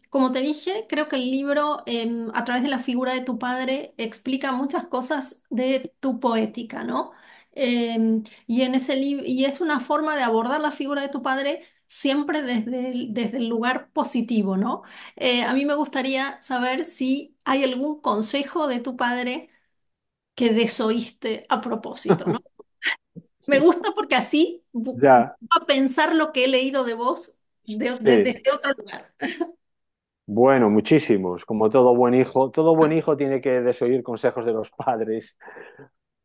Como te dije, creo que el libro, a través de la figura de tu padre, explica muchas cosas de tu poética, ¿no? Y en ese y es una forma de abordar la figura de tu padre siempre desde el lugar positivo, ¿no? A mí me gustaría saber si hay algún consejo de tu padre que desoíste a propósito, ¿no? Me gusta porque así Ya, a pensar lo que he leído de vos sí. desde otro lugar. Bueno, muchísimos. Como todo buen hijo tiene que desoír consejos de los padres,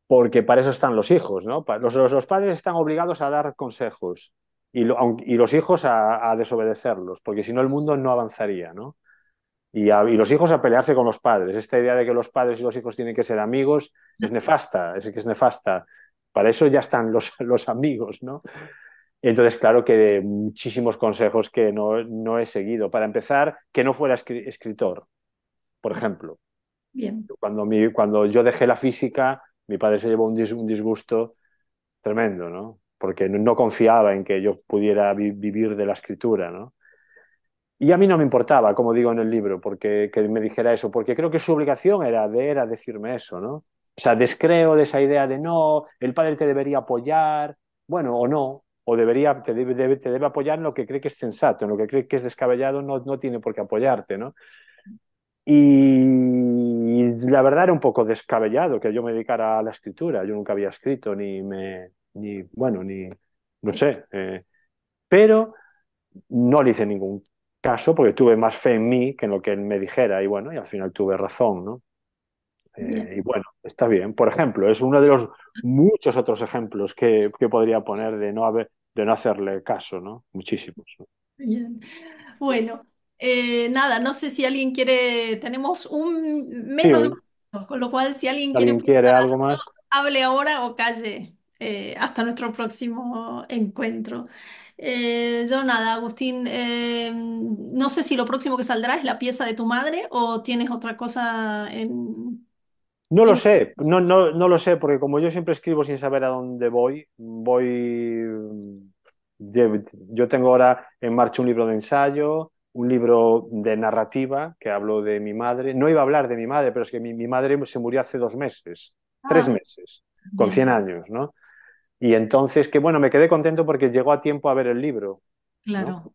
porque para eso están los hijos, ¿no? Los padres están obligados a dar consejos y los hijos a desobedecerlos, porque si no el mundo no avanzaría, ¿no? Y los hijos a pelearse con los padres. Esta idea de que los padres y los hijos tienen que ser amigos es nefasta, es que es nefasta. Para eso ya están los amigos, ¿no? Entonces, claro que muchísimos consejos que no he seguido. Para empezar, que no fuera escritor, por ejemplo. Bien, Cuando yo dejé la física, mi padre se llevó un disgusto tremendo, ¿no? Porque no confiaba en que yo pudiera vivir de la escritura, ¿no? Y a mí no me importaba, como digo en el libro, porque que me dijera eso, porque creo que su obligación era decirme eso, ¿no? O sea, descreo de esa idea de no, el padre te debería apoyar, bueno, o no, o te debe apoyar en lo que cree que es sensato, en lo que cree que es descabellado, no tiene por qué apoyarte, ¿no? Y la verdad era un poco descabellado que yo me dedicara a la escritura. Yo nunca había escrito, no sé. Pero no le hice ningún caso porque tuve más fe en mí que en lo que él me dijera y bueno, y al final tuve razón, ¿no? bien, Y bueno, está bien. Por ejemplo, es uno de los muchos otros ejemplos que podría poner de no hacerle caso, ¿no? Muchísimos, ¿no? bien. Bueno, nada, no sé si alguien quiere, tenemos un Sí, menos de un minuto, con lo cual si alguien quiere ¿alguien quiere preguntar algo algo, más? hable ahora o calle, hasta nuestro próximo encuentro. Yo nada, Agustín, no sé si lo próximo que saldrá es la pieza de tu madre o tienes otra cosa No lo en sé, no lo sé, porque como yo siempre escribo sin saber a dónde yo tengo ahora en marcha un libro de ensayo, un libro de narrativa que hablo de mi madre. No iba a hablar de mi madre, pero es que mi madre se murió hace 2 meses, tres Ah, meses, con bien, 100 años, ¿no? Y entonces, que bueno, me quedé contento porque llegó a tiempo a ver el libro, ¿no? claro.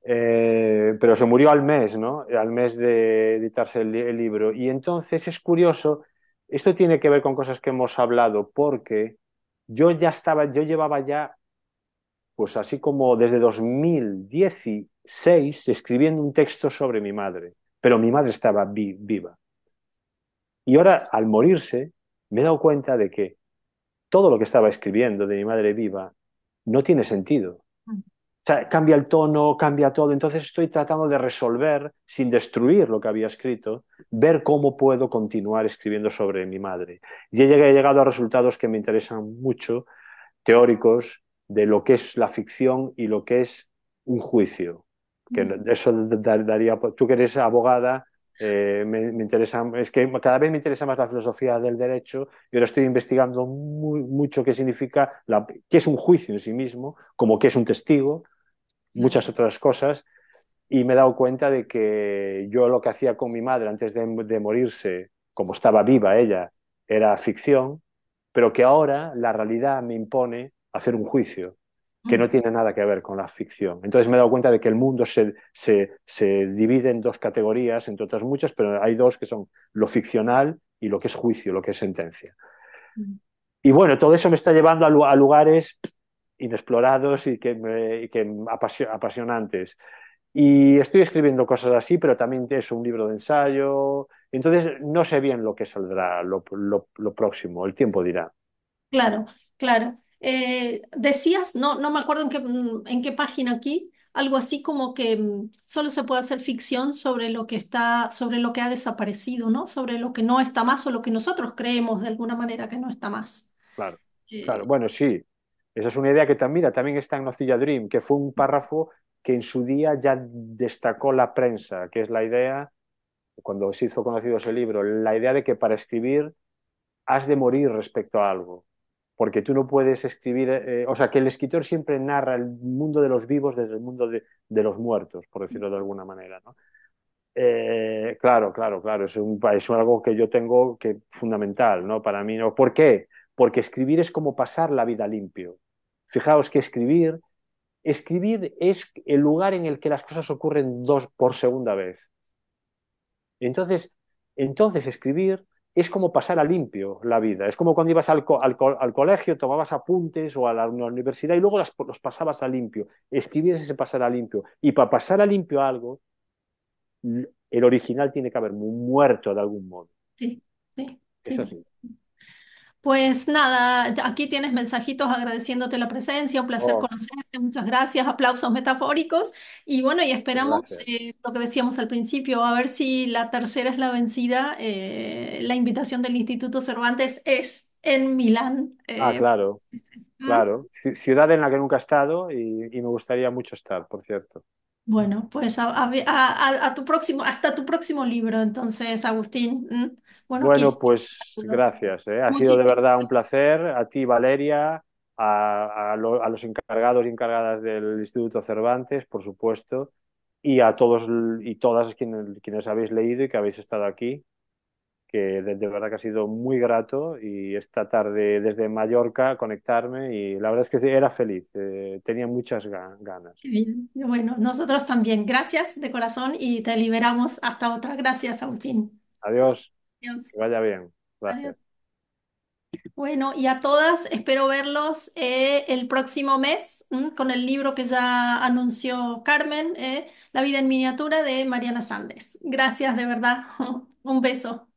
Pero se murió al mes, ¿no? Al mes de editarse el libro. Y entonces es curioso, esto tiene que ver con cosas que hemos hablado, porque yo llevaba ya, pues así como desde 2016, escribiendo un texto sobre mi madre, pero mi madre estaba viva. Y ahora, al morirse, me he dado cuenta de que todo lo que estaba escribiendo de mi madre viva no tiene sentido. O sea, cambia el tono, cambia todo. Entonces estoy tratando de resolver, sin destruir lo que había escrito, ver cómo puedo continuar escribiendo sobre mi madre. Y he llegado a resultados que me interesan mucho, teóricos, de lo que es la ficción y lo que es un juicio. Que eso daría, tú que eres abogada, me interesa, es que cada vez me interesa más la filosofía del derecho y ahora estoy investigando mucho qué significa, qué es un juicio en sí mismo, como qué es un testigo, muchas Claro. otras cosas, y me he dado cuenta de que yo lo que hacía con mi madre antes de morirse, como estaba viva ella, era ficción, pero que ahora la realidad me impone hacer un juicio. que Mm. no tiene nada que ver con la ficción. Entonces me he dado cuenta de que el mundo se divide en dos categorías, entre otras muchas, pero hay dos que son lo ficcional y lo que es juicio, lo que es sentencia. Mm. Y bueno, todo eso me está llevando a lugares inexplorados y que apasionantes. Y estoy escribiendo cosas así, pero también es un libro de ensayo. Entonces no sé bien lo que saldrá, lo próximo, el tiempo dirá. Claro, claro. Decías, no me acuerdo en qué página aquí, algo así como que solo se puede hacer ficción sobre lo que está, sobre lo que ha desaparecido, ¿no? Sobre lo que no está más o lo que nosotros creemos de alguna manera que no está más. Claro, claro. Eh, Bueno, sí, esa es una idea que también, mira, también está en Nocilla Dream, que fue un párrafo que en su día ya destacó la prensa, que es la idea, cuando se hizo conocido ese libro, la idea de que para escribir has de morir respecto a algo, porque tú no puedes escribir, o sea, que el escritor siempre narra el mundo de los vivos desde el mundo de los muertos, por decirlo de alguna manera, ¿no? Claro, claro, claro, es algo que yo tengo que fundamental, ¿no? Para mí, ¿no? ¿Por qué? Porque escribir es como pasar la vida limpio. Fijaos que escribir es el lugar en el que las cosas ocurren dos por segunda vez. Entonces, entonces escribir es como pasar a limpio la vida. Es como cuando ibas al colegio, tomabas apuntes o a la universidad y luego los pasabas a limpio. Escribir es ese pasar a limpio. Y para pasar a limpio algo, el original tiene que haber muerto de algún modo. sí, sí, Es sí. así. Pues nada, aquí tienes mensajitos agradeciéndote la presencia, un placer Oh, conocerte, muchas gracias, aplausos metafóricos y bueno, y pues esperamos gracias. lo que decíamos al principio, a ver si la tercera es la vencida. La invitación del Instituto Cervantes es en Milán. Ah, claro, ¿Mm? claro. Ciudad en la que nunca he estado y me gustaría mucho estar, por cierto. Bueno, pues a tu próximo, hasta tu próximo libro, entonces, Agustín. ¿Mm? Bueno, aquí Bueno, estamos. pues Saludos. gracias, ¿eh? Ha sido de Muchísimas verdad un gracias. placer. A ti, Valeria, a los encargados y encargadas del Instituto Cervantes, por supuesto, y a todos y todas quienes habéis leído y que habéis estado aquí, que de verdad que ha sido muy grato y esta tarde desde Mallorca conectarme y la verdad es que sí, era feliz, tenía muchas ganas. Qué bien. Bueno, nosotros también. Gracias de corazón y te liberamos hasta otra. Gracias, Agustín. Adiós, Adiós. que vaya bien. Adiós. Gracias. Bueno, y a todas, espero verlos el próximo mes con el libro que ya anunció Carmen, La vida en miniatura de Mariana Sández. Gracias, de verdad. Un beso.